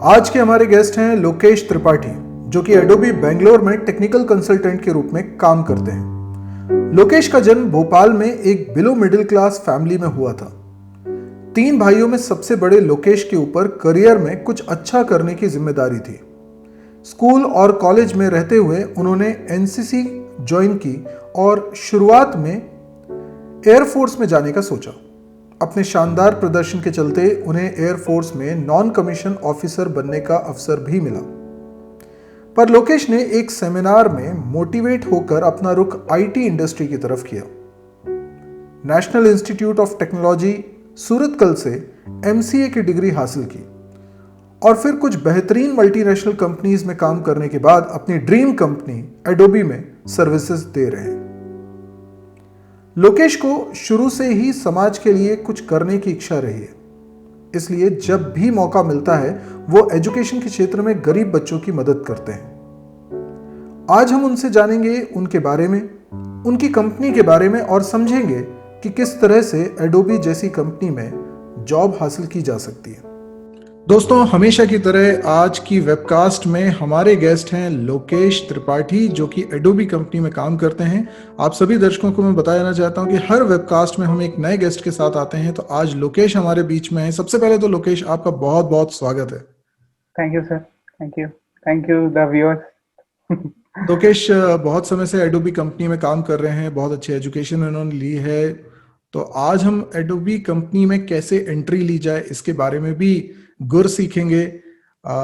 आज के हमारे गेस्ट हैं लोकेश त्रिपाठी, जो कि एडोबी बेंगलोर में टेक्निकल कंसल्टेंट के रूप में काम करते हैं। लोकेश का जन्म भोपाल में एक बिलो मिडिल क्लास फैमिली में हुआ था। 3 भाइयों में सबसे बड़े लोकेश के ऊपर करियर में कुछ अच्छा करने की जिम्मेदारी थी। स्कूल और कॉलेज में रहते हुए उन्होंने एनसीसी ज्वाइन की और शुरुआत में एयरफोर्स में जाने का सोचा। अपने शानदार प्रदर्शन के चलते उन्हें एयरफोर्स में नॉन कमीशन ऑफिसर बनने का अवसर भी मिला। पर लोकेश ने एक सेमिनार में मोटिवेट होकर अपना रुख आईटी इंडस्ट्री की तरफ किया। National institute of technology Surathkal से एमसीए की डिग्री हासिल की और फिर कुछ बेहतरीन मल्टीनेशनल कंपनीज में काम करने के बाद अपनी ड्रीम कंपनी एडोबी में सर्विसेज दे रहे हैं। लोकेश को शुरू से ही समाज के लिए कुछ करने की इच्छा रही है, इसलिए जब भी मौका मिलता है वो एजुकेशन के क्षेत्र में गरीब बच्चों की मदद करते हैं। आज हम उनसे जानेंगे उनके बारे में, उनकी कंपनी के बारे में और समझेंगे कि किस तरह से एडोबी जैसी कंपनी में जॉब हासिल की जा सकती है। दोस्तों, हमेशा की तरह आज की वेबकास्ट में हमारे गेस्ट हैं लोकेश त्रिपाठी, जो कि एडोबी कंपनी में काम करते हैं। आप सभी दर्शकों को मैं बताना चाहता हूं कि हर वेबकास्ट में हम एक नए गेस्ट के साथ आते हैं, तो आज लोकेश हमारे बीच में है। सबसे पहले तो लोकेश, आपका बहुत बहुत स्वागत है। Thank you sir, thank you the viewers. Lokesh बहुत समय से एडोबी कंपनी में काम कर रहे हैं, बहुत अच्छी एजुकेशन उन्होंने ली है। तो आज हम एडोबी कंपनी में कैसे एंट्री ली जाए इसके बारे में भी गुर सीखेंगे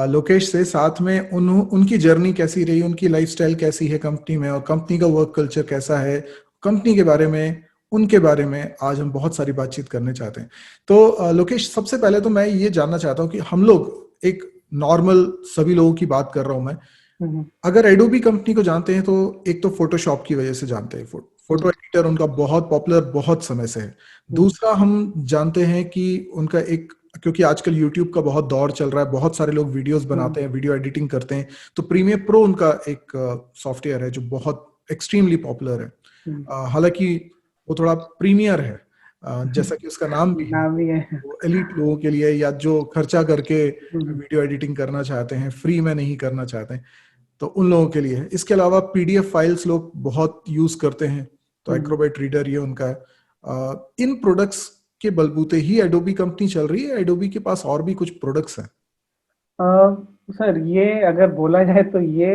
लोकेश से। साथ में उनकी जर्नी कैसी रही, उनकी लाइफस्टाइल कैसी है कंपनी में, और कंपनी का वर्क कल्चर कैसा है, कंपनी के बारे में, उनके बारे में आज हम बहुत सारी बातचीत करने चाहते हैं। तो लोकेश, सबसे पहले तो मैं ये जानना चाहता हूँ कि हम लोग एक नॉर्मल सभी लोगों की बात कर रहा हूं मैं, अगर एडोबी कंपनी को जानते हैं तो एक तो फोटोशॉप की वजह से जानते हैं, फोटो एडिटर उनका बहुत पॉपुलर बहुत समय से है। दूसरा, हम जानते हैं कि उनका एक, क्योंकि आजकल यूट्यूब का बहुत दौर चल रहा है, बहुत सारे लोग वीडियोस बनाते हैं, वीडियो एडिटिंग करते हैं, तो प्रीमियर प्रो उनका एक सॉफ्टवेयर है जो बहुत एक्सट्रीमली पॉपुलर है। हालांकि वो थोड़ा प्रीमियर है, जैसा कि उसका नाम भी है, वो एलिट लोगों के लिए, या जो खर्चा करके वीडियो एडिटिंग करना चाहते हैं, फ्री में नहीं करना चाहते हैं, तो उन लोगों के लिए है। इसके अलावा पीडीएफ फाइल्स लोग बहुत यूज करते हैं, तो एक्रोबैट रीडर ये उनका है। इन प्रोडक्ट्स के बलबूते ही एडोबी कंपनी चल रही है। एडोबी के पास और भी कुछ प्रोडक्ट्स हैं। सर, ये अगर बोला जाए तो ये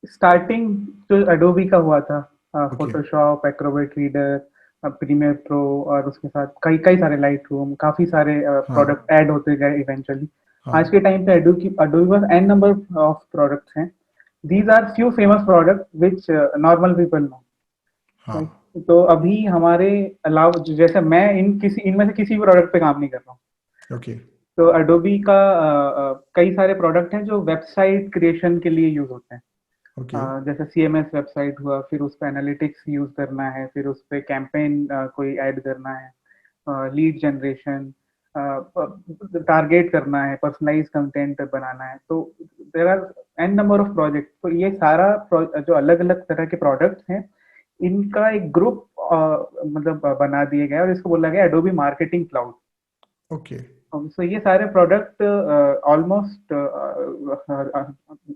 स्टार्टिंग जो एडोबी का हुआ था, Photoshop, Acrobat Reader, Premiere Pro, और उसके साथ कई कई सारे लाइट रूम, काफी सारे प्रोडक्ट ऐड होते गए इवेंचुअली। आज के टाइम पे एडोबी पास एन नंबर ऑफ प्रोडक्ट्स हैं। These are few famous product which normal people know. तो अभी हमारे अलावा, जैसे मैं इनमें से किसी भी प्रोडक्ट पे काम नहीं कर रहा हूँ। तो एडोबी का कई सारे प्रोडक्ट हैं जो वेबसाइट क्रिएशन के लिए यूज होते हैं। जैसे सीएमएस वेबसाइट हुआ, फिर उस पर एनालिटिक्स यूज करना है, फिर उस पर कैंपेन कोई ऐड करना है, लीड जनरेशन, टारगेट करना है, पर्सनलाइज कंटेंट बनाना है। तो there are n number of project. तो ये सारा जो अलग अलग तरह के प्रोडक्ट्स हैं, इनका एक ग्रुप मतलब बना दिया गया और इसको बोला गया Adobe marketing cloud. Okay. So ये सारे product almost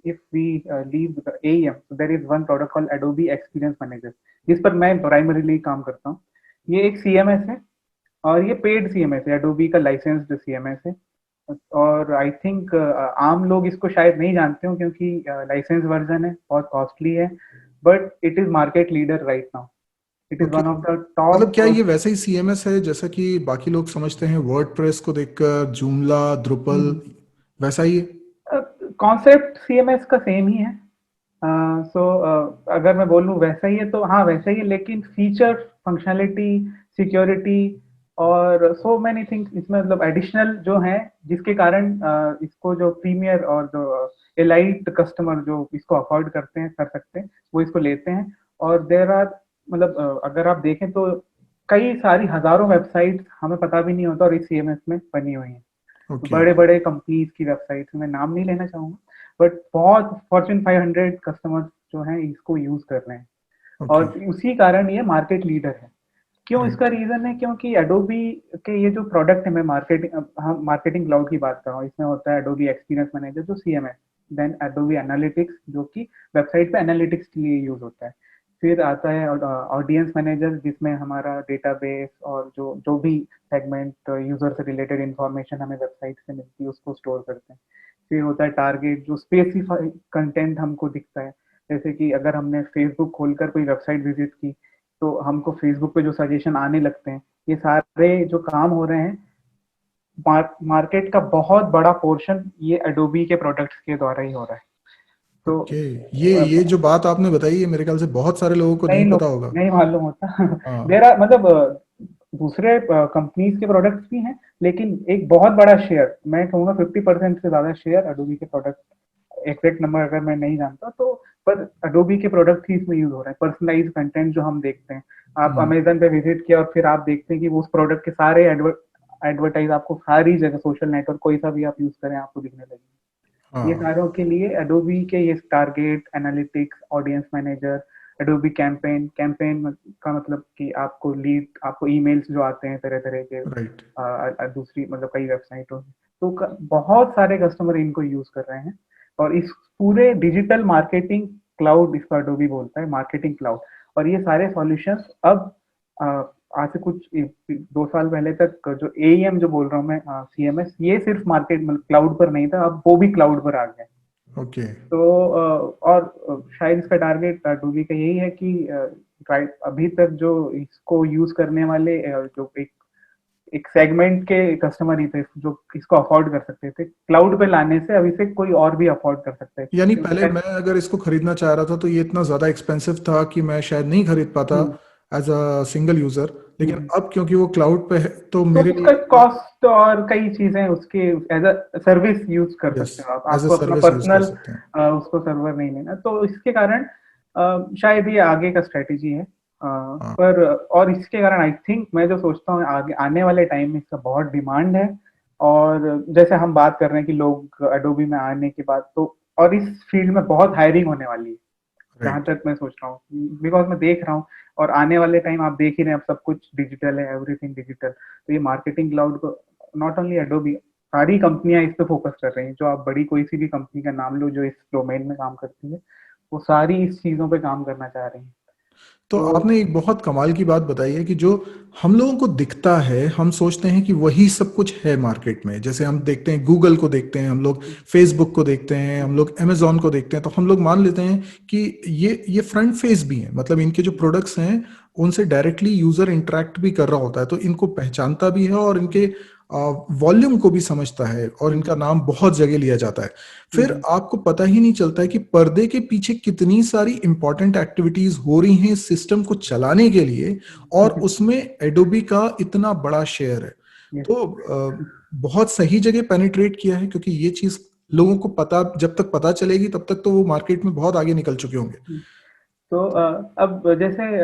if we leave the AEM, so there is one product called Adobe Experience Manager, जिस पर मैं प्राइमरीली काम करता हूँ। ये एक CMS है और ये पेड CMS है, Adobe का लाइसेंस्ड CMS है। और आई थिंक आम लोग इसको शायद नहीं जानते हो क्योंकि लाइसेंस वर्जन है, बहुत कॉस्टली है, but it is market leader right now. It is one of the top. मतलब क्या ये वैसे ही सीएमएस है जैसा कि बाकी लोग समझते हैं, वर्डप्रेस को देखकर, जूमला, द्रुपल, वैसा ही? कॉन्सेप्ट सीएमएस का सेम ही है। सो अगर मैं बोलूँ वैसा ही है तो हाँ वैसा ही है, लेकिन फीचर, फंक्शनलिटी, सिक्योरिटी और सो मैनी थिंग्स इसमें मतलब एडिशनल जो है, जिसके कारण इसको जो प्रीमियर और जो एलाइट कस्टमर जो इसको अफोर्ड करते हैं, कर सकते हैं, वो इसको लेते हैं। और देर आर मतलब अगर आप देखें तो कई सारी हजारों वेबसाइट हमें पता भी नहीं होता और इस सीएमएस में बनी हुई है। बड़े बड़े कंपनीज की वेबसाइट, मैं नाम नहीं लेना चाहूंगा, बट बहुत फॉर्च्यून 500 कस्टमर्स जो हैं इसको यूज कर रहे हैं। और उसी कारण ये मार्केट लीडर है। क्यों इसका राइट। रीजन है, क्योंकि एडोबी के ये जो प्रोडक्ट है, मैं मार्केटिंग, हम मार्केटिंग क्लाउड की बात कर रहा हूँ, इसमें होता है एडोबी एक्सपीरियंस मैनेजर जो सीएमएस, देन एडोबी एनालिटिक्स जो कि वेबसाइट पे एनालिटिक्स के लिए यूज होता है, फिर आता है ऑडियंस मैनेजर जिसमें हमारा डेटाबेस और जो जो भी सेगमेंट यूजर से रिलेटेड इंफॉर्मेशन हमें वेबसाइट से मिलती है उसको स्टोर करते हैं, फिर होता है टारगेट जो स्पेसिफाई कंटेंट हमको दिखता है, जैसे कि अगर हमने फेसबुक खोलकर कोई वेबसाइट विजिट की तो हमको फेसबुक पे जो सजेशन आने लगते हैं, ये सारे जो काम हो रहे हैं, मार्केट का बहुत बड़ा पोर्शन ये एडोबी के प्रोडक्ट्स के द्वारा ही हो रहा है। तो ओके, ये जो बात आपने बताई है मेरे ख्याल से बहुत सारे लोगों को कई नहीं लोग पता होगा। नहीं मालूम होता। हाँ। देर आर मतलब दूसरे कंपनीज के प्रोडक्ट्स भी हैं, लेकिन एक बहुत बड़ा शेयर, मैं कहूँगा 50% से ज्यादा शेयर एडोबी के प्रोडक्ट, एग्जैक्ट नंबर अगर मैं नहीं जानता तो, पर एडोबी के प्रोडक्ट ही इसमें यूज हो रहे हैं। पर्सनलाइज कंटेंट जो हम देखते हैं, आप हम्म। अमेजन पे विजिट किया और फिर आप देखते हैं कि वो उस प्रोडक्ट के सारे एडवर्टाइज आपको सारी जगह, सोशल नेटवर्क कोई सा भी आप यूज करें आपको दिखने लगेंगे। ये हाँ। सारों के लिए एडोबी के ये target, analytics, audience manager, Adobe campaign, campaign का मतलब कि आपको लीड, आपको ईमेल्स जो आते हैं तरह तरह के राइट। दूसरी मतलब कई वेबसाइटों से, तो बहुत सारे कस्टमर इनको यूज कर रहे हैं। और इस पूरे डिजिटल मार्केटिंग क्लाउड, इसको एडोबी बोलता है मार्केटिंग क्लाउड, और ये सारे सॉल्यूशंस अब आज से कुछ 2 साल पहले तक जो एईएम जो बोल रहा हूँ मैं, सीएमएस, ये सिर्फ मार्केट मतलब क्लाउड पर नहीं था, अब वो भी क्लाउड पर आ गया। ओके। तो और शायद इसका टारगेट एडोबी का यही है कि अभी तक जो इसको यूज करने वाले जो एक एक सेगमेंट के कस्टमर ही थे जो इसको अफोर्ड कर सकते थे, क्लाउड पे लाने से अभी से कोई और भी अफोर्ड कर सकता है, यानी क्योंकि पहले मैं अगर इसको खरीदना चाह रहा था तो ये इतना ज्यादा एक्सपेंसिव था कि मैं शायद नहीं खरीद पाता हम्म, एज अ सिंगल यूजर, लेकिन हम्म, अब क्योंकि वो क्लाउड पे है तो तो मेरे उसका लिए। कॉस्ट और कई चीजें उसके एज अ सर्विस यूज कर यस, सकते हो आप, एज अ आपको अपना सर्विस यूज कर पर्सनल सकते हैं। उसको सर्वर नहीं लेना, तो इसके कारण शायद ये आगे का स्ट्रेटेजी है। हाँ। पर और इसके कारण आई थिंक, मैं जो सोचता हूँ आगे आने वाले टाइम में इसका बहुत डिमांड है। और जैसे हम बात कर रहे हैं कि लोग एडोबी में आने के बाद तो, और इस फील्ड में बहुत हायरिंग होने वाली है, जहां राइट। तक मैं सोच रहा हूँ, बिकॉज मैं देख रहा हूँ। और आने वाले टाइम आप देख ही रहे हैं, अब सब कुछ डिजिटल है, एवरीथिंग डिजिटल, तो ये मार्केटिंग क्लाउड को नॉट ओनली एडोबी, सारी कंपनियां इस पे फोकस कर रही हैं। जो आप बड़ी कोई सी भी कंपनी का नाम लो जो इस डोमेन में काम करती है, वो सारी इस चीजों पे काम करना चाह रही हैं। तो तो आपने एक बहुत कमाल की बात बताई है कि जो हम लोगों को दिखता है हम सोचते हैं कि वही सब कुछ है मार्केट में। जैसे हम देखते हैं गूगल को देखते हैं हम लोग, फेसबुक को देखते हैं हम लोग, अमेजोन को देखते हैं, तो हम लोग मान लेते हैं कि ये फ्रंट फेस भी है, मतलब इनके जो प्रोडक्ट्स हैं उनसे डायरेक्टली यूजर इंटरेक्ट भी कर रहा होता है, तो इनको पहचानता भी है और इनके वॉल्यूम को भी समझता है और इनका नाम बहुत जगह लिया जाता है। फिर आपको पता ही नहीं चलता है कि पर्दे के पीछे कितनी सारी इंपॉर्टेंट एक्टिविटीज हो रही हैं इस सिस्टम को चलाने के लिए, और उसमें एडोबी का इतना बड़ा शेयर है। तो बहुत सही जगह पेनिट्रेट किया है, क्योंकि ये चीज लोगों को पता, जब तक पता चलेगी तब तक तो वो मार्केट में बहुत आगे निकल चुके होंगे। तो अब जैसे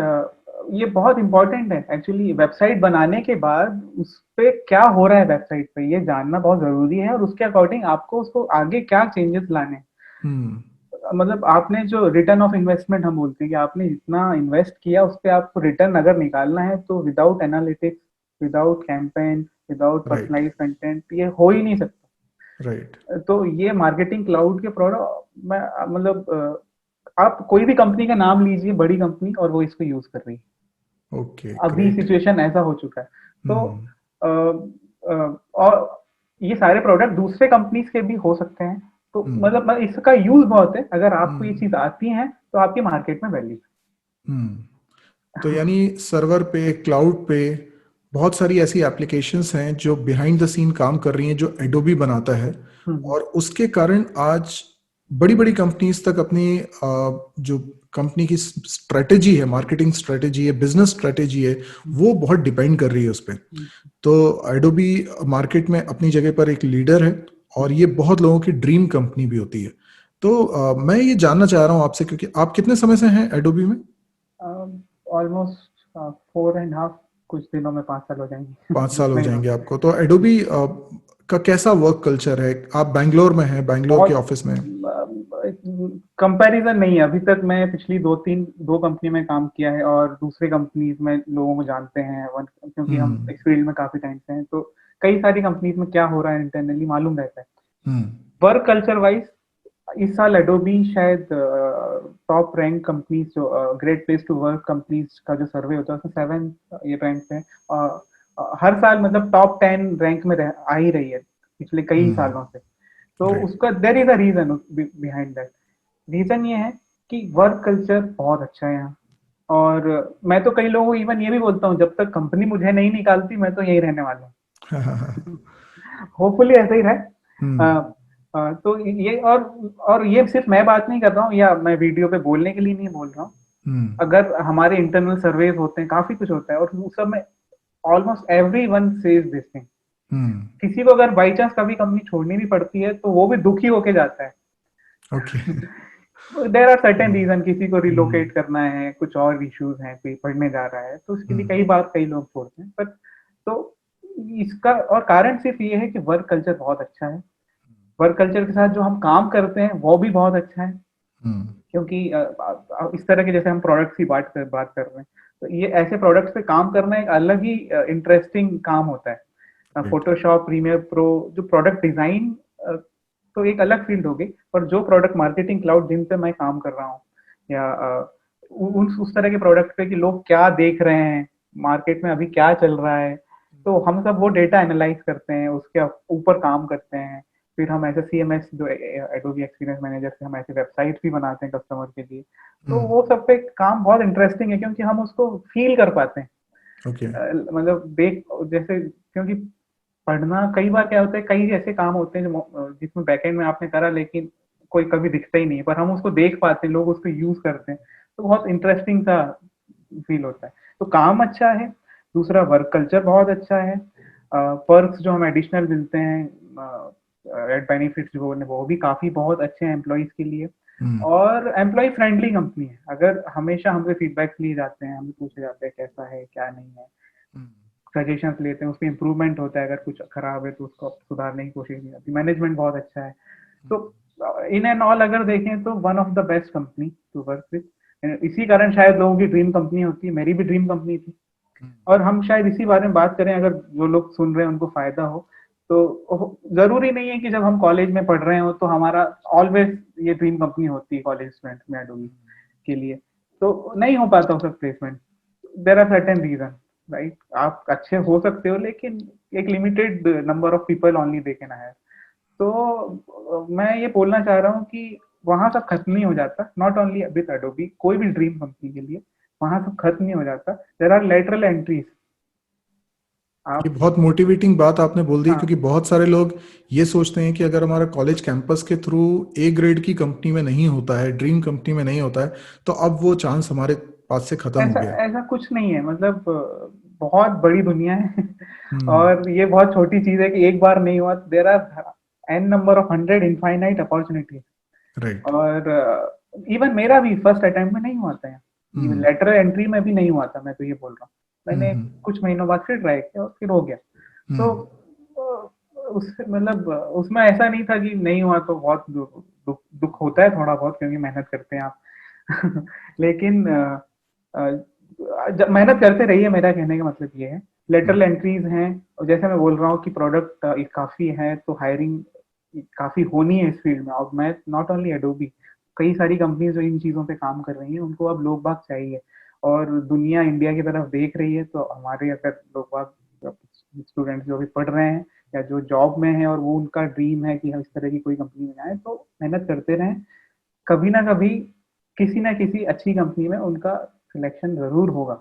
ये बहुत इंपॉर्टेंट है एक्चुअली, वेबसाइट बनाने के बाद उस पे क्या हो रहा है वेबसाइट पे ये जानना बहुत जरूरी है, और उसके अकॉर्डिंग आपको उसको आगे क्या चेंजेस लाने हैं। हम्म। मतलब आपने जो रिटर्न ऑफ इन्वेस्टमेंट हम बोलते हैं कि आपने जितना इन्वेस्ट किया उस पर आपको रिटर्न अगर निकालना है, तो without analytics, without campaign, without right. Personalise content ये हो ही नहीं सकता। राइट। तो ये मार्केटिंग क्लाउड के प्रोडक्ट में मतलब आप कोई भी कंपनी का नाम लीजिए, बड़ी कंपनी, और वो इसको यूज कर रही है। ओके, अभी ग्रेट। सिचुएशन ऐसा हो चुका है। तो हम्म। अ, और ये सारे प्रोडक्ट दूसरे कंपनीज के भी हो सकते हैं, तो हम्म। मतलब इसका यूज बहुत है, अगर आपको ये हम्म। चीज आती है तो आपकी मार्केट में वैल्यू हम्म। तो है। यानी सर्वर पे, क्लाउड पे बहुत सारी ऐसी एप्लीकेशंस हैं जो बिहाइंड द सीन काम कर रही हैं, जो एडोबी बनाता है, हम्म, और उसके कारण आज बड़ी बड़ी कंपनीज तक अपनी जो कंपनी की स्ट्रेटेजी है, मार्केटिंग स्ट्रेटेजी है, बिजनेस स्ट्रेटेजी है, हम्म, वो बहुत डिपेंड कर रही है उस पर। हम्म, तो एडोबी मार्केट में अपनी जगह पर एक लीडर है, और ये बहुत लोगों की ड्रीम कंपनी भी होती है। तो मैं ये जानना चाह रहा हूँ आपसे, क्योंकि आप कितने समय से हैं एडोबी में? ऑलमोस्ट 4.5, कुछ दिनों में 5 साल हो जाएंगे। 5 साल हो नहीं जाएंगे होगा। आपको। तो एडोबी का कैसा वर्क कल्चर है? आप बैंगलोर में हैं, बैंगलोर के बहुत ऑफिस में? कंपैरिजन नहीं है अभी तक। मैं पिछली दो कंपनी में काम किया है और दूसरे कंपनीज में लोगों को जानते हैं क्योंकि हम हम्म। इस फील्ड में काफी टाइम से हैं, तो कई सारी कंपनीज में क्या हो रहा है इंटरनली मालूम रहता है। हम्म। वर्क कल्चर वाइज इस साल एडोबी शायद टॉप रैंक कंपनीज जो great place to work companies का जो सर्वे होता है उसमें 7 ये रैंक पे हर साल मतलब टॉप 10 रैंक में आ ही रही है पिछले कई सालों से। तो राइट। उसका there is a reason behind that. Reason ये है कि वर्क कल्चर बहुत अच्छा है यहाँ। और मैं तो कई लोगों को इवन ये भी बोलता हूँ, जब तक कंपनी मुझे नहीं निकालती मैं तो यही रहने वाला हूँ। होपफुली ऐसा ही रहे। हम्म। तो ये और ये सिर्फ मैं बात नहीं कर रहा हूँ या मैं वीडियो पे बोलने के लिए नहीं बोल रहा हूँ। हम्म। अगर हमारे इंटरनल सर्वेज होते हैं, काफी कुछ होता है और उस सब में almost every one says this thing. Hmm. किसी को अगर बाई चांस कभी कंपनी छोड़नी भी पड़ती है तो वो भी दुखी होके जाता है। Okay. There are certain hmm. Reason, किसी को हम्म। रिलोकेट करना है, कुछ और इश्यूज हैं, कोई पढ़ने जा रहा है, तो उसके लिए हम्म। कई लोग छोड़ते हैं। पर तो इसका और कारण सिर्फ ये है कि वर्क कल्चर बहुत अच्छा है। वर्क कल्चर के साथ जो हम काम करते हैं वो भी बहुत अच्छा है। हम्म। क्योंकि इस तरह के जैसे हम प्रोडक्ट्स की बात कर रहे हैं, तो ये ऐसे प्रोडक्ट्स पे काम करना एक अलग ही इंटरेस्टिंग काम होता है। राइट। फोटोशॉप, प्रीमियर प्रो, जो प्रोडक्ट डिजाइन तो एक अलग फील्ड होगी। पर जो प्रोडक्ट मार्केटिंग क्लाउड जिन पे मैं काम कर रहा हूँ या उस तरह के प्रोडक्ट पे कि लोग क्या देख रहे हैं, मार्केट में अभी क्या चल रहा है, तो हम सब वो डेटा एनालाइज करते हैं, उसके ऊपर काम करते हैं। फिर हम ऐसे CMS जो एडोबी एक्सपीरियंस मैनेजर से हम ऐसे वेबसाइट भी बनाते हैं कस्टमर के लिए। तो हम्म। वो सब पे काम बहुत इंटरेस्टिंग है क्योंकि हम उसको फील कर पाते हैं। ओके। मतलब देख जैसे, क्योंकि पढ़ना कई बार क्या होता है, कई ऐसे काम होते हैं जिसमें बैकएंड में आपने करा लेकिन कोई कभी दिखता ही नहीं है, पर हम उसको देख पाते हैं, लोग उसको यूज करते हैं, तो बहुत इंटरेस्टिंग सा फील होता है। तो काम अच्छा है, दूसरा वर्क कल्चर बहुत अच्छा है, पर्क्स जो हम एडिशनल मिलते हैं, बेनिफिट्स वो भी काफी बहुत अच्छे हैं एम्प्लॉइज के लिए। हम्म। और एम्प्लॉय फ्रेंडली कंपनी है। अगर हमेशा हमसे फीडबैक लिए जाते हैं, हमें पूछे जाते हैं कैसा है क्या नहीं है, हम्म। सजेशंस लेते हैं, उसमें इम्प्रूवमेंट होता है, अगर कुछ खराब है तो उसको सुधारने की कोशिश की जाती है। मैनेजमेंट बहुत अच्छा है। तो इन एंड ऑल अगर देखें तो one of the best company to work with. इसी कारण शायद लोगों की ड्रीम कंपनी होती है, मेरी भी ड्रीम कंपनी थी। और हम शायद इसी बारे में बात करें, अगर जो लोग सुन रहे हैं उनको फायदा हो। तो जरूरी नहीं है कि जब हम कॉलेज में पढ़ रहे हो तो हमारा ऑलवेज ये ड्रीम कंपनी होती है कॉलेज स्टूडेंट में एडोबी के लिए। तो नहीं हो पाता उसका placement. There are certain reason, right. आप अच्छे हो सकते हो लेकिन एक limited number of people only they can hire. तो मैं ये बोलना चाह रहा हूँ कि वहां सब खत्म नहीं हो जाता, नॉट ओनली विद एडोबी, कोई भी ड्रीम कंपनी के लिए वहां सब खत्म नहीं हो जाता। There are lateral entries. ये आप बहुत मोटिवेटिंग बात आपने बोल दी, हाँ, क्योंकि बहुत सारे लोग ये सोचते हैं कि अगर हमारा कॉलेज कैंपस के थ्रू ए ग्रेड की कंपनी में नहीं होता है, ड्रीम कंपनी में नहीं होता है, तो अब वो चांस हमारे पास से खत्म हो ऐसा गया। ऐसा कुछ नहीं है। मतलब बहुत बड़ी दुनिया है। हम्म। और ये बहुत छोटी चीज है कि एक बार नहीं हुआ। There are n number of 100 infinite opportunity. Right. और इवन मेरा भी फर्स्ट अटेम्प्ट में नहीं हुआ था, इवन हम्म। लेटरल एंट्री में भी नहीं हुआ था। मैं तो ये बोल रहा हूँ, मैंने हम्म। कुछ महीनों बाद फिर ट्राई किया और फिर हो गया। तो हम्म। उस मतलब उसमें ऐसा नहीं था कि नहीं हुआ तो बहुत दुख होता है थोड़ा बहुत, क्योंकि मेहनत करते हैं आप। लेकिन जब मेहनत करते रहिए, मेरा कहने का मतलब ये है। लेटरल एंट्रीज हैं और जैसे मैं बोल रहा हूँ कि प्रोडक्ट काफी है, तो हायरिंग काफी होनी है इस फील्ड में। और मैं नॉट ओनली एडोबी, कई सारी कंपनीज जो इन चीजों पे काम कर रही हैं उनको अब लोग बाग चाहिए। और दुनिया इंडिया की तरफ देख रही है, तो हमारे अगर लोग बाग स्टूडेंट्स जो भी पढ़ रहे हैं या जो जॉब में है और वो उनका ड्रीम है कि हम इस तरह की कोई कंपनी में जाए, तो मेहनत करते रहें। कभी ना कभी किसी ना किसी अच्छी कंपनी में उनका सिलेक्शन जरूर होगा।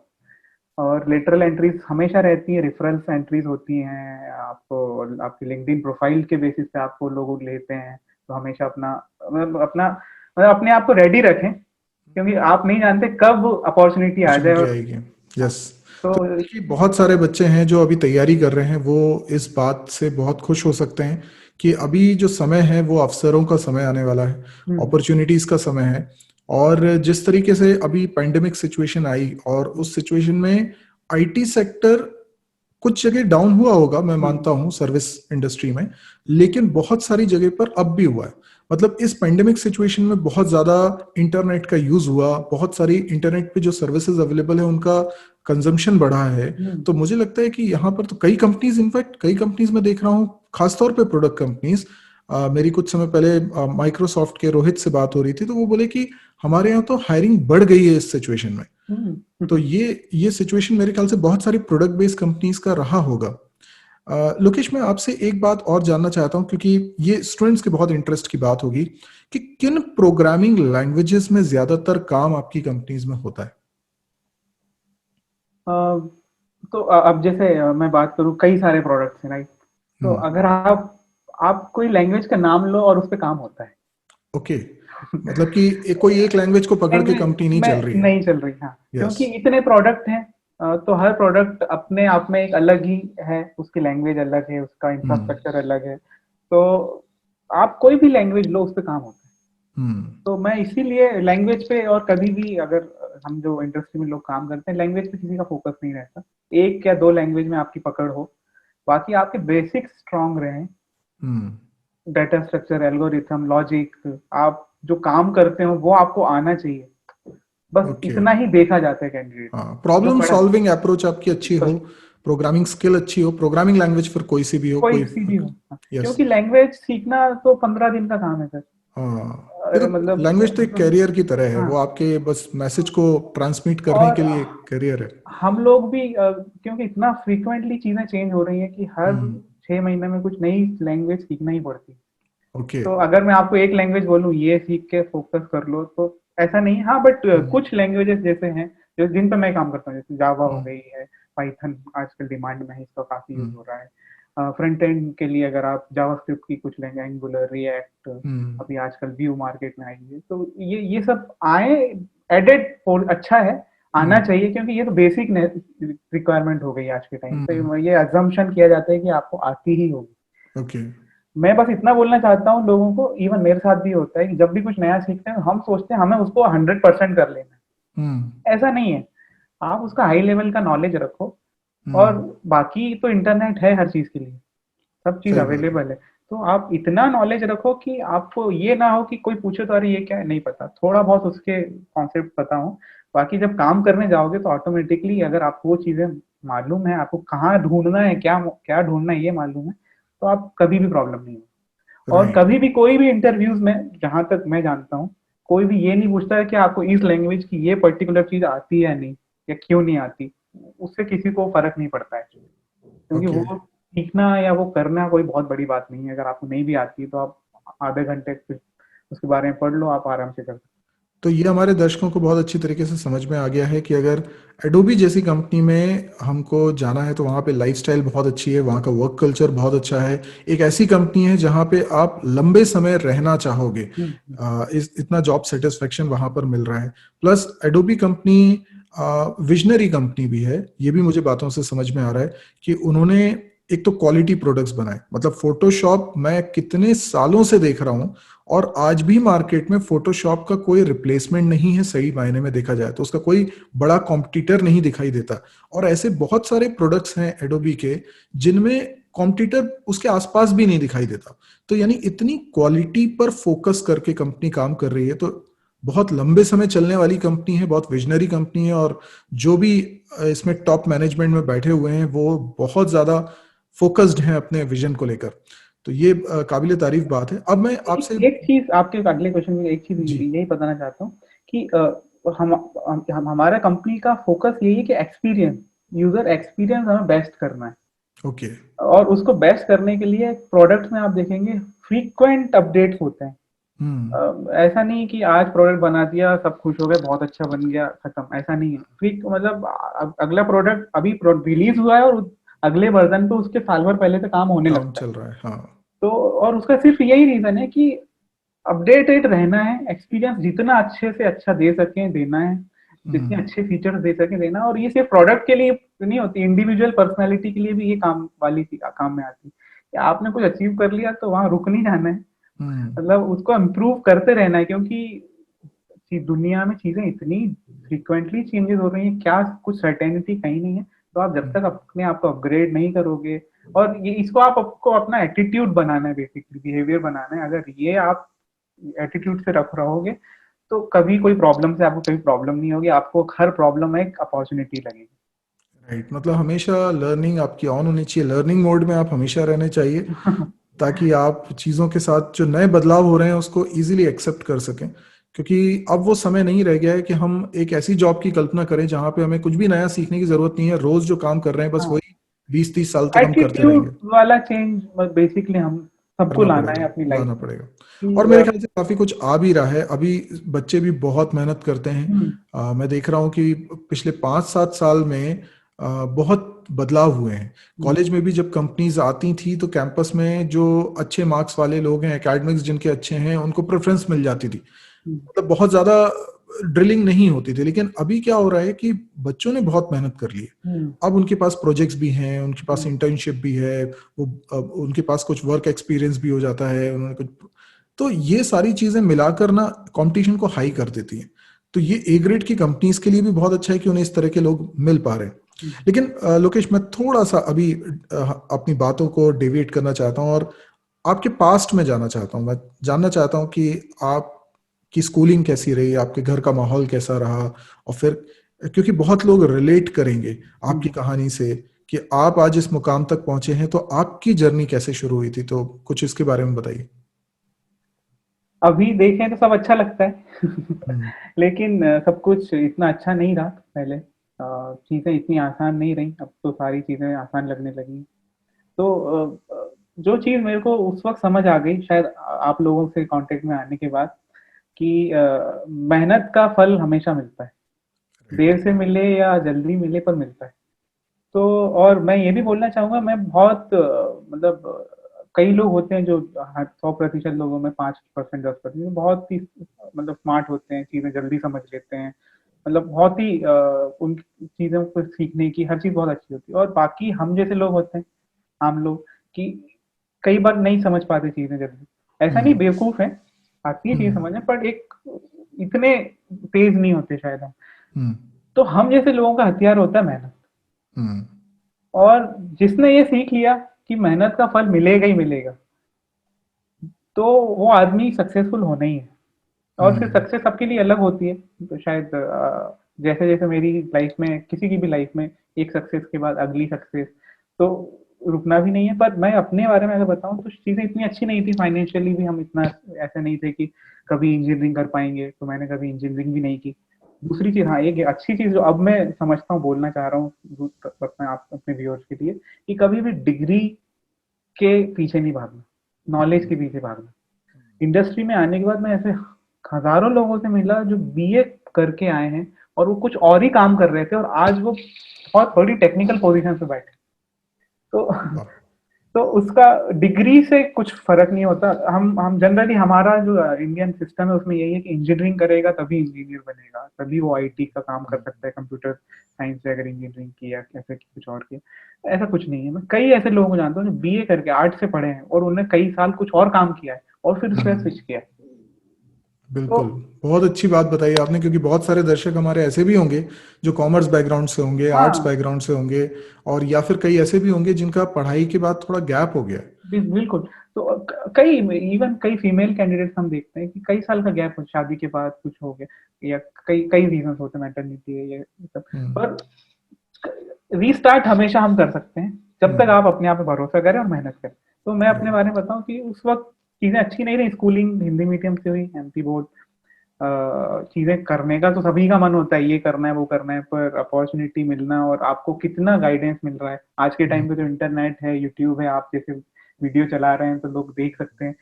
और लेटरल एंट्रीज हमेशा रहती है, रेफरल्स एंट्रीज होती हैं, आपको आपकी लिंक्डइन प्रोफाइल के बेसिस पे आपको लोग लेते हैं। तो हमेशा अपने आप को रेडी रखें, क्योंकि आप नहीं जानते कब अपॉर्चुनिटी आ जाए। अपॉर्चुनिटी और आएगी। हाँ, यस। तो तो देखिए, बहुत सारे बच्चे हैं जो अभी तैयारी कर रहे हैं, वो इस बात से बहुत खुश हो सकते हैं कि अभी जो समय है वो अवसरों का समय आने वाला है, हम्म, अपॉर्चुनिटीज का समय है। और जिस तरीके से अभी पैंडेमिक सिचुएशन आई, और उस सिचुएशन में आईटी सेक्टर कुछ जगह डाउन हुआ होगा, मैं हम्म, मानता हूं सर्विस इंडस्ट्री में, लेकिन बहुत सारी जगह पर अब भी हुआ है। मतलब इस पेंडेमिक सिचुएशन में बहुत ज्यादा इंटरनेट का यूज हुआ, बहुत सारी इंटरनेट पे जो सर्विसेज अवेलेबल है उनका कंजम्पशन बढ़ा है। तो मुझे लगता है कि यहाँ पर तो कई कंपनीज, इनफैक्ट कई कंपनीज में देख रहा हूँ, खासतौर पे प्रोडक्ट कंपनीज। मेरी कुछ समय पहले माइक्रोसॉफ्ट के रोहित से बात हो रही थी, तो वो बोले कि हमारे यहाँ तो हायरिंग बढ़ गई है इस सिचुएशन में। तो ये सिचुएशन मेरे ख्याल से बहुत सारी प्रोडक्ट बेस्ड कंपनीज का रहा होगा। लोकेश, मैं आपसे एक बात और जानना चाहता हूं, क्योंकि ये स्टूडेंट्स के बहुत इंटरेस्ट की बात होगी कि किन प्रोग्रामिंग लैंग्वेजेस में ज्यादातर काम आपकी कंपनीज में होता है? तो अब जैसे मैं बात करूँ, कई सारे प्रोडक्ट्स हैं राइट। तो अगर आप कोई लैंग्वेज का नाम लो और उस पे काम होता है। ओके, मतलब कि कोई एक लैंग्वेज को पकड़ के कंपनी नहीं चल मैं रही है। नहीं चल रही, हाँ, यस। क्योंकि इतने प्रोडक्ट हैं। तो हर प्रोडक्ट अपने आप में एक अलग ही है, उसकी लैंग्वेज अलग है, उसका इंफ्रास्ट्रक्चर अलग है। तो आप कोई भी लैंग्वेज लो, उस पे काम होता है। तो मैं इसीलिए लैंग्वेज पे, और कभी भी अगर हम जो इंडस्ट्री में लोग काम करते हैं, लैंग्वेज पे किसी का फोकस नहीं रहता। एक या दो लैंग्वेज में आपकी पकड़ हो, बाकी आपके बेसिक स्ट्रांग रहे, डाटा स्ट्रक्चर, एल्गोरिथम, लॉजिक, आप जो काम करते हो वो आपको आना चाहिए। बस इतना ही देखा जाता है कैंडिडेट। प्रॉब्लम सॉल्विंग अप्रोच आपकी अच्छी हो, प्रोग्रामिंग स्किल अच्छी हो, प्रोग्रामिंग लैंग्वेज फिर कोई सी भी हो, कोई सी भी हो। यस। क्योंकि लैंग्वेज सीखना तो 15 दिन का काम है सर। हाँ, ये तो मतलब लैंग्वेज तो एक कैरियर की तरह है, हाँ, वो आपके बस मैसेज को ट्रांसमिट करने और के लिए कैरियर है। हम लोग भी क्योंकि इतना फ्रीक्वेंटली चीजें चेंज हो रही हैं कि हर 6 महीने में कुछ नई लैंग्वेज सीखना ही पड़ती है। ओके। तो अगर मैं आपको एक लैंग्वेज बोलूँ ये सीख के फोकस कर लो, तो ऐसा नहीं है। हाँ, बट कुछ लैंग्वेजेस जैसे हैं जो जिन पर मैं काम करता हूँ, जैसे जावा हो गई है, पाइथन आजकल डिमांड में है, इसका काफी यूज हो रहा है। फ्रंट एंड के लिए अगर आप जावास्क्रिप्ट की कुछ लैंग्वेज, एंगुलर, रिएक्ट, अभी आजकल व्यू मार्केट में आई है, तो ये सब आए, एडेड अच्छा है, आना चाहिए, क्योंकि ये तो बेसिक रिक्वायरमेंट हो गई आज के टाइम पे। ये अजम्पशन किया जाता है कि आपको आती ही होगी। ओके। मैं बस इतना बोलना चाहता हूँ लोगों को, इवन मेरे साथ भी होता है कि जब भी कुछ नया सीखते हैं हम सोचते हैं हमें उसको 100% कर लेना है। ऐसा नहीं है। आप उसका हाई लेवल का नॉलेज रखो, और बाकी तो इंटरनेट है हर चीज के लिए, सब चीज सही बात है। अवेलेबल है। तो आप इतना नॉलेज रखो कि आपको ये ना हो कि कोई पूछे तो अरे ये क्या है, नहीं पता, थोड़ा बहुत उसके कॉन्सेप्ट पता हो। बाकी जब काम करने जाओगे तो ऑटोमेटिकली अगर आपको वो चीजें मालूम है, आपको कहाँ ढूंढना है, क्या क्या ढूंढना है ये मालूम है, तो आप कभी भी प्रॉब्लम नहीं हो। और राइट। कभी भी कोई भी इंटरव्यूज में, जहां तक मैं जानता हूँ, कोई भी ये नहीं पूछता है कि आपको इस लैंग्वेज की ये पर्टिकुलर चीज आती है या नहीं, या क्यों नहीं आती। उससे किसी को फर्क नहीं पड़ता है, क्योंकि ओके। वो सीखना या वो करना कोई बहुत बड़ी बात नहीं है। अगर आपको नहीं भी आती तो आप आधे घंटे फिर उसके बारे में पढ़ लो, आप आराम से कर सकते। तो ये हमारे दर्शकों को बहुत अच्छी तरीके से समझ में आ गया है कि अगर एडोबी जैसी कंपनी में हमको जाना है तो वहाँ पे लाइफस्टाइल बहुत अच्छी है, वहाँ का वर्क कल्चर बहुत अच्छा है, एक ऐसी कंपनी है जहाँ पे आप लंबे समय रहना चाहोगे। इतना जॉब सेटिस्फेक्शन वहाँ पर मिल रहा है। Plus Adobe company visionary company भी है, ये भी मुझे बातों से समझ में आ रहा है कि उन्होंने एक तो क्वालिटी प्रोडक्ट्स बनाए। मतलब फोटोशॉप मैं कितने सालों से देख रहा हूं, और आज भी मार्केट में फोटोशॉप का कोई रिप्लेसमेंट नहीं है, सही मायने में देखा जाए तो उसका कोई बड़ा कॉम्पिटिटर नहीं दिखाई देता। और ऐसे बहुत सारे प्रोडक्ट्स हैं एडोबी के जिनमें कॉम्पिटिटर उसके आसपास भी नहीं दिखाई देता। तो यानी इतनी क्वालिटी पर फोकस करके कंपनी काम कर रही है, तो बहुत लंबे समय चलने वाली कंपनी है, बहुत विजनरी कंपनी है, और जो भी इसमें टॉप मैनेजमेंट में बैठे हुए हैं वो बहुत ज्यादा फोकस्ड हैं अपने विजन को लेकर। तो ये काबिले तारीफ बात है। अब मैं आपसे एक चीज आपके अगले क्वेश्चन में, एक चीज जी यही बताना चाहता हूँ कि हमारा कंपनी का फोकस यही है कि एक्सपीरियंस, यूजर एक्सपीरियंस हमें बेस्ट करना है। ओके। और उसको बेस्ट करने के लिए प्रोडक्ट्स में आप देखेंगे फ्रीक्वेंट अपडेट्स होते हैं। ऐसा नहीं कि आज प्रोडक्ट बना दिया, सब खुश हो गए, बहुत अच्छा बन गया, खत्म, ऐसा नहीं है। मतलब अगला प्रोडक्ट अभी रिलीज हुआ है और अगले वर्जन पे उसके साल भर पहले से काम होने काम लगता है। चल रहा है, हाँ। तो और उसका सिर्फ यही रीजन है कि अपडेटेड रहना है, एक्सपीरियंस जितना अच्छे से अच्छा दे सकें देना है, जितने अच्छे फीचर्स दे सकें देना। और ये सिर्फ प्रोडक्ट के लिए नहीं होती, इंडिविजुअल पर्सनैलिटी के लिए भी ये काम में आती है कि आपने कुछ अचीव कर लिया तो वहां रुक नहीं जाना है, मतलब उसको इम्प्रूव करते रहना है। क्योंकि दुनिया में चीजें इतनी फ्रीक्वेंटली चेंजेस हो रही हैं, क्या कुछ सर्टेनिटी कहीं नहीं है। तो आप जब तक अपने आप को अपग्रेड नहीं करोगे, और ये इसको आपको अपना एटीट्यूड बनाना है, बेसिकली बिहेवियर बनाना है, अगर ये आप एटीट्यूड से रहोगे तो कभी कोई प्रॉब्लम से आपको कभी प्रॉब्लम नहीं होगी, आपको हर प्रॉब्लम में एक अपॉर्चुनिटी लगेगी। राइट, मतलब हमेशा लर्निंग आपकी ऑन होनी चाहिए, लर्निंग मोड में आप हमेशा रहने चाहिए, ताकि आप चीज़ों के साथ जो नए बदलाव हो रहे हैं उसको इजीली एक्सेप्ट कर सकें। क्योंकि अब वो समय नहीं रह गया है कि हम एक ऐसी जॉब की कल्पना करें जहां पे हमें कुछ भी नया सीखने की जरूरत नहीं है, रोज जो काम कर रहे हैं बस हाँ, वही 20-30 साल तक हम करते रहेंगे। एटीट्यूड वाला चेंज बेसिकली हम सबको करना लाना है पड़ेगा, अपनी लाइफ लाना में पड़ेगा। और कि मेरे ख्याल से काफी कुछ आ भी रहा है अभी, बच्चे भी बहुत मेहनत करते हैं। हम्म, मैं देख रहा हूँ कि पिछले 5-7 साल में बहुत बदलाव हुए हैं। हम्म, कॉलेज में भी जब कंपनीज आती थी तो कैंपस में जो अच्छे मार्क्स वाले लोग हैं, एकेडमिक्स जिनके अच्छे हैं, उनको प्रेफरेंस मिल जाती थी, हम्म, मतलब बहुत ज्यादा ड्रिलिंग नहीं होती थी। लेकिन अभी क्या हो रहा है कि बच्चों ने बहुत मेहनत कर ली है, हम्म, अब उनके पास प्रोजेक्ट्स भी हैं, उनके पास हम्म, इंटर्नशिप भी है, वो अब उनके पास कुछ वर्क एक्सपीरियंस भी हो जाता है, उन्होंने कुछ, तो ये सारी चीजें मिलाकर ना कंपटीशन को हाई कर देती हैं। तो ये ए ग्रेड की कंपनीज के लिए भी बहुत अच्छा है कि उन्हें इस तरह के लोग मिल पा रहे हैं। हम्म। लेकिन लोकेश, मैं थोड़ा सा अभी अपनी बातों को डेविएट करना चाहता हूँ और आपके पास्ट में जाना चाहता हूँ। मैं जानना चाहता हूँ कि आपकी स्कूलिंग कैसी रही, आपके घर का माहौल कैसा रहा, और फिर क्योंकि बहुत लोग रिलेट करेंगे आपकी हम्म। कहानी से कि आप आज इस मुकाम तक पहुंचे हैं, तो आपकी जर्नी कैसे शुरू हुई थी, तो कुछ इसके बारे में बताइए। अभी देखें तो सब अच्छा लगता है हम्म। लेकिन सब कुछ इतना अच्छा नहीं रहा पहले। चीजें इतनी आसान नहीं रही, अब तो सारी चीजें आसान लगने लगी। तो जो चीज मेरे को उस वक्त समझ आ गई शायद आप लोगों से कांटेक्ट में आने के बाद कि मेहनत का फल हमेशा मिलता है, राइट। देर से मिले या जल्दी मिले पर मिलता है। तो और मैं ये भी बोलना चाहूंगा, मैं बहुत मतलब कई लोग होते हैं जो 100% लोगों में 5%, 10% बहुत ही मतलब स्मार्ट होते हैं, चीजें जल्दी समझ लेते हैं, मतलब बहुत ही उन चीजों को सीखने की हर चीज बहुत अच्छी होती है। और बाकी हम जैसे लोग होते हैं, आम लोग, कि कई बार नहीं समझ पाते चीजें जल्दी। ऐसा नहीं हम्म। बेवकूफ है, आती है चीज हम्म। समझ में, पर एक इतने तेज नहीं होते शायद हम। हम्म। तो हम जैसे लोगों का हथियार होता है मेहनत। हम्म। और जिसने ये सीख लिया कि मेहनत का फल मिलेगा ही मिलेगा, तो वो आदमी सक्सेसफुल होना ही है। और फिर हम्म। सक्सेस सबके लिए अलग होती है। तो शायद जैसे जैसे मेरी लाइफ में, किसी की भी लाइफ में, एक सक्सेस के बाद अगली सक्सेस, तो रुकना भी नहीं है। पर मैं अपने बारे में अगर बताऊं तो चीजें इतनी अच्छी नहीं थी, फाइनेंशियली भी हम इतना ऐसे नहीं थे कि कभी इंजीनियरिंग कर पाएंगे, तो मैंने कभी इंजीनियरिंग भी नहीं की। दूसरी चीज, हाँ, एक अच्छी चीज जो अब मैं समझता हूँ, बोलना चाह रहा हूँ अपने आप अपने व्यूअर्स के लिए, कि कभी भी डिग्री के पीछे नहीं भागना, नॉलेज के पीछे भागना। इंडस्ट्री में आने के बाद मैं ऐसे हजारों लोगों से मिला जो बीए करके आए हैं और वो कुछ और ही काम कर रहे थे, और आज वो बहुत बड़ी टेक्निकल पोजीशन पे बैठे। तो वाह। तो उसका डिग्री से कुछ फर्क नहीं होता। हम जनरली, हमारा जो इंडियन सिस्टम है उसमें यही है कि इंजीनियरिंग करेगा तभी इंजीनियर बनेगा, तभी वो आईटी का काम कर सकता है, कंप्यूटर साइंस से अगर इंजीनियरिंग किया, ऐसे कुछ और किया। ऐसा कुछ नहीं है। मैं कई ऐसे लोगों को जानता हूँ जो बीए करके आर्ट से पढ़े हैं और उन्होंने कई साल कुछ और काम किया है और फिर उसके बाद हम्म। स्विच किया है। तो बिल्कुल, बहुत अच्छी बात बताई आपने, क्योंकि बहुत सारे दर्शक हमारे ऐसे भी होंगे जो कॉमर्स बैकग्राउंड से होंगे, आर्ट्स हाँ, बैकग्राउंड से होंगे, और या फिर कई ऐसे भी होंगे जिनका पढ़ाई के बाद थोड़ा गैप हो गया है। बिल्कुल। तो कई, इवन कई फीमेल कैंडिडेट्स हम देखते हैं कि कई साल का गैप हो, शादी के बाद कुछ हो गया, या कई कई रीजन होते हैं, मैटरनिटी है ये सब। हम्म। पर रीस्टार्ट हमेशा हम कर सकते हैं जब तक हम्म। आप अपने आप पे भरोसा करें और मेहनत करें। तो मैं अपने राइट। बारे में बताऊं कि उस वक्त चीजें अच्छी नहीं रही, स्कूलिंग हिंदी मीडियम से हुई, एमपी बोर्ड। चीजें करने का तो सभी का मन होता है, ये करना है वो करना है, पर अपॉर्चुनिटी मिलना और आपको कितना गाइडेंस मिल रहा है आज के हम्म। टाइम पे, तो इंटरनेट है, यूट्यूब है, आप जैसे वीडियो चला रहे हैं तो लोग देख सकते हैं।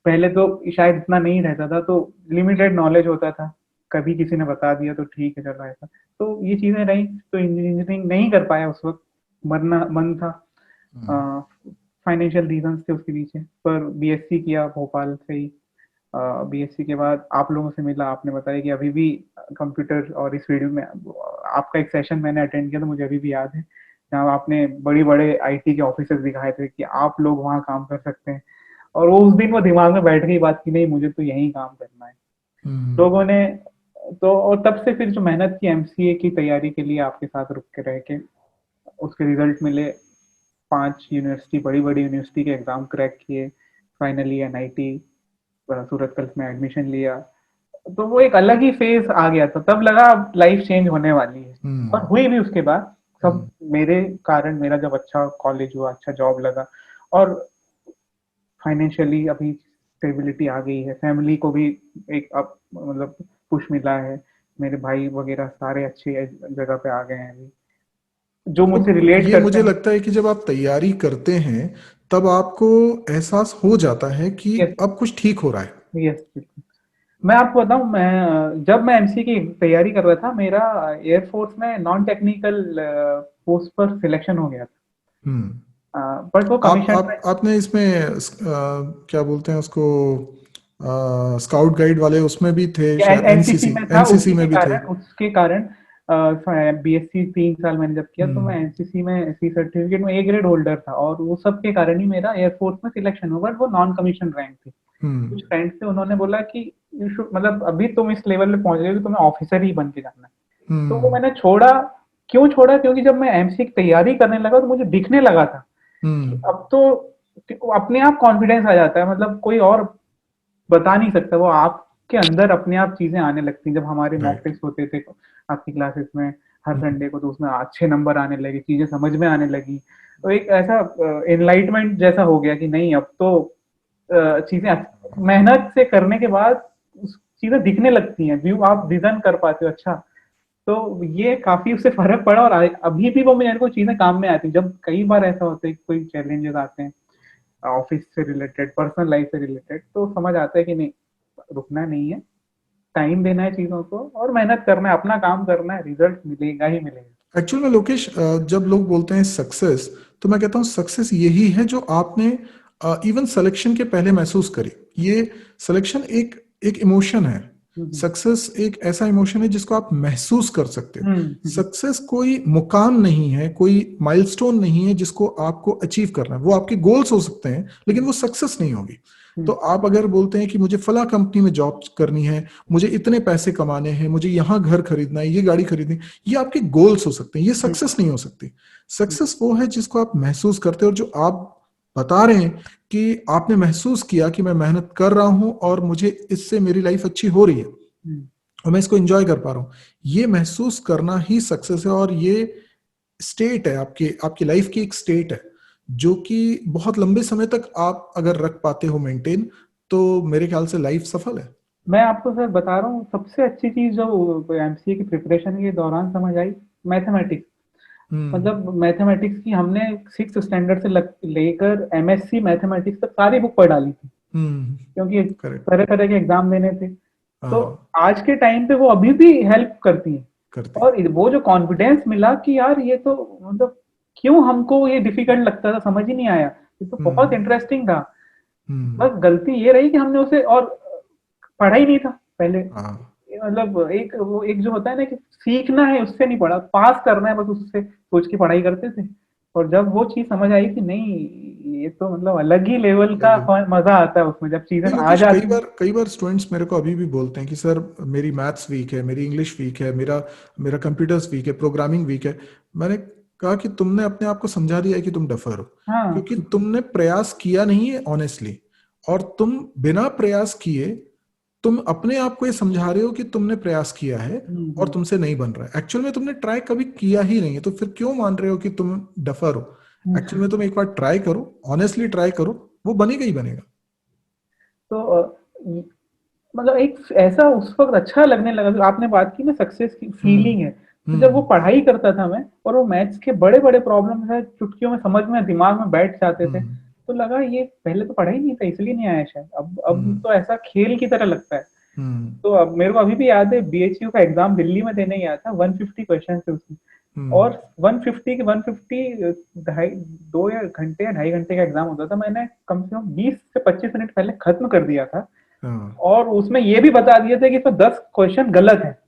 पहले तो शायद इतना नहीं रहता था, तो लिमिटेड नॉलेज होता था, कभी किसी ने बता दिया तो ठीक है चलो ऐसा। तो ये चीजें रही, तो इंजीनियरिंग नहीं कर पाया उस वक्त, मरना मन था, हम्म। फाइनेंशियल रीजंस थे उसके पीछे। पर बीएससी किया भोपाल से ही। बीएससी के बाद आप लोगों से मिला, आपने बताया कि अभी भी कंप्यूटर और इस फील्ड में आपका एक सेशन मैंने अटेंड किया, तो मुझे अभी भी याद है, जहाँ आपने बड़ी बड़े आईटी के ऑफिसर्स दिखाए थे कि आप लोग वहाँ काम कर सकते हैं। और वो उस दिन वो दिमाग में बैठ गई बात कि नहीं, मुझे तो यही काम करना है। हम्म। लोगों ने, तो और तब से फिर जो मेहनत की एमसीए की तैयारी के लिए आपके साथ रुक के रह के उसके रिजल्ट मिले, 5 यूनिवर्सिटी, बड़ी बड़ी यूनिवर्सिटी के एग्जाम क्रैक किए, फाइनली एनआईटी सूरत में एडमिशन लिया, तो वो एक अलग ही फेज आ गया था, तब लगा अब लाइफ चेंज होने वाली है, और हुई भी उसके बाद सब मेरे कारण। मेरा जब अच्छा कॉलेज हुआ, अच्छा जॉब लगा, और फाइनेंशियली अभी स्टेबिलिटी आ गई है, फैमिली को भी एक अब मतलब पुश मिला है, मेरे भाई वगैरह सारे अच्छे जगह पे आ गए हैं अभी, जो मुझसे मतलब रिलेट ये करते मुझे हैं। लगता है कि जब आप तैयारी करते हैं तब आपको एहसास हो जाता है कि यस, अब कुछ ठीक हो रहा है। यस, मैं आपको बताऊं, मैं जब मैं एमसी की तैयारी कर रहा था, मेरा एयरफोर्स में नॉन टेक्निकल पोस्ट पर सिलेक्शन हो गया हम्म। था, बट वो आप कमीशन में। आप आपने इसमें क्या बोलते हैं उसको, स्काउट गाइड वाले उसमें भी थे शायद, एनसीसी एनसीसी में था, एनसीसी उसी के में भी थे। कारण, उसके कारण बीएससी 3 साल मैंने जब किया, तो मैं हम्म। एनसीसी में सी सर्टिफिकेट में ए ग्रेड होल्डर था, और वो सब के कारण ही मेरा एयरफोर्स में सिलेक्शन हुआ, बट वो नॉन कमीशन रैंक थी। हम्म। कुछ फ्रेंड्स थे, उन्होंने बोला कि यू शुड, मतलब अभी तुम इस लेवल पे पहुंच गए तो तुम्हें ऑफिसर ही बन के जाना है। तो वो हम्म। मैंने छोड़ा। क्यों छोड़ा? क्योंकि जब मैं एमसी की तैयारी करने लगा तो मुझे दिखने लगा था कि हम्म। अब तो अपने आप कॉन्फिडेंस आ जाता है, मतलब कोई और बता नहीं सकता, वो आपके अंदर अपने आप चीजें आने लगती हैं। जब हमारे मॉक राइट। टेस्ट होते थे आपकी क्लासेस में हर संडे को, तो उसमें अच्छे नंबर आने लगे, चीजें समझ में आने लगी, तो एक ऐसा एनलाइटमेंट जैसा हो गया कि नहीं, अब तो चीजें मेहनत से करने के बाद चीजें दिखने लगती हैं, व्यू आप विजन कर पाते हो अच्छा। तो ये काफी उससे फर्क पड़ा, और अभी भी वो मेरे को चीजें काम में आती हैं। जब कई बार ऐसा होता है कि कोई चैलेंजेस आते हैं ऑफिस से रिलेटेड, पर्सनल लाइफ से रिलेटेड, तो समझ आता है कि नहीं, रुकना नहीं है, टाइम देना है चीजों को, और मेहनत करना है, अपना काम करना है, रिजल्ट मिलेगा ही मिलेगा। एक्चुअल में लोकेश, जब लोग बोलते हैं सक्सेस, तो मैं कहता हूँ सक्सेस यही है जो आपने इवन सिलेक्शन के पहले महसूस करी। ये सिलेक्शन एक एक इमोशन है। हम्म, सक्सेस एक ऐसा इमोशन है जिसको आप महसूस कर सकते हो। हम्म, सक्सेस कोई मुकाम नहीं है, कोई माइलस्टोन नहीं है जिसको आपको अचीव करना है। वो आपके गोल्स हो सकते हैं लेकिन हम्म, वो सक्सेस नहीं होगी। तो हम्म, आप अगर बोलते हैं कि मुझे फला कंपनी में जॉब करनी है, मुझे इतने पैसे कमाने हैं, मुझे यहाँ घर खरीदना है, ये गाड़ी खरीदनी है, ये आपके गोल्स हो सकते हैं, ये हम्म, सक्सेस नहीं हो सकती। सक्सेस वो है जिसको आप महसूस करते हो, और जो आप बता रहे हैं कि आपने महसूस किया कि मैं मेहनत कर रहा हूं और मुझे इससे मेरी लाइफ अच्छी हो रही है हम्म। और मैं इसको एंजॉय कर पा रहा हूं, ये महसूस करना ही सक्सेस है। और ये स्टेट है, आपकी आपकी लाइफ की एक स्टेट है जो कि बहुत लंबे समय तक आप अगर रख पाते हो मेंटेन, तो मेरे ख्याल से लाइफ सफल है। मैं आपको सर बता रहा हूँ, सबसे अच्छी चीज जो एमसीए की प्रिपरेशन के दौरान समझ आई, मैथमेटिक्स। हम्म। मतलब मैथमेटिक्स की हमने 6 स्टैंडर्ड से लेकर एमएससी मैथमेटिक्स तक सारी बुक पढ़ डाली थी, हम्म। क्योंकि करेक्ट। तरह तरह के एग्जाम देने थे। तो हाँ। आज के टाइम पे वो अभी भी हेल्प करती है। करती। और वो जो कॉन्फिडेंस मिला कि यार ये तो, मतलब क्यों हमको ये डिफिकल्ट लगता था, समझ ही नहीं आया, ये तो बहुत हम्म। इंटरेस्टिंग था। हम्म। बस गलती ये रही कि हमने उसे और पढ़ा ही नहीं था पहले। हाँ। मतलब एक वो एक जो होता है ना कि सीखना है, उससे नहीं पढ़ा, पास करना है बस, उससे सोच के पढ़ाई करते थे। और जब वो चीज समझ आई कि नहीं, ये तो मतलब अलग ही लेवल का लगे। मजा आता है उसमें जब चीजें नहीं आ लोकेश, जाती हैं। कई बार स्टूडेंट्स मेरे को अभी भी बोलते हैं कि सर मेरी मैथ्स वीक है, मेरी इंग्लिश वीक है, मेरा मेरा कंप्यूटर्स वीक है, प्रोग्रामिंग वीक है। मैंने कहा कि तुमने अपने आप को समझा दिया है कि तुम डफर हो, हाँ। क्योंकि तुमने प्रयास किया नहीं है ऑनेस्टली। और तुम बिना प्रयास किए तुम अपने आप को ये समझा रहे हो कि तुमने प्रयास किया है और हम्म, तुमसे नहीं बन रहा है। एक्चुअल में तुमने ट्राई कभी किया ही नहीं है, तो फिर क्यों मान रहे हो कि तुम डफर हो? एक्चुअल में हम्म। तुम एक बार ट्राई करो, ऑनेस्टली ट्राई करो, वो बनेगा ही बनेगा। तो मतलब एक ऐसा उस वक्त अच्छा लगने लगा, जो आपने बात की ना सक्सेस की हम्म। फीलिंग है। तो जब वो हम्म। पढ़ाई करता था मैं, और वो मैथ्स के बड़े बड़े प्रॉब्लम है चुटकियों में समझ में दिमाग में बैठ जाते थे, हम्म। तो लगा ये पहले तो पढ़ा ही नहीं था, इसलिए नहीं आया शायद, अब हम्म। तो ऐसा खेल की तरह लगता है। हम्म। तो अब मेरे को अभी भी याद है, बीएचयू का एग्जाम दिल्ली में देने गया था, 150 क्वेश्चन थे उसमें। हम्म। और 150 के 150 ढाई 2 या 2 घंटे या 2.5 घंटे का एग्जाम होता था, मैंने कम से कम 20 से 25 मिनट पहले खत्म कर दिया था। हाँ। और उसमें ये भी बता दिए थे कि इसमें 10 क्वेश्चन गलत है।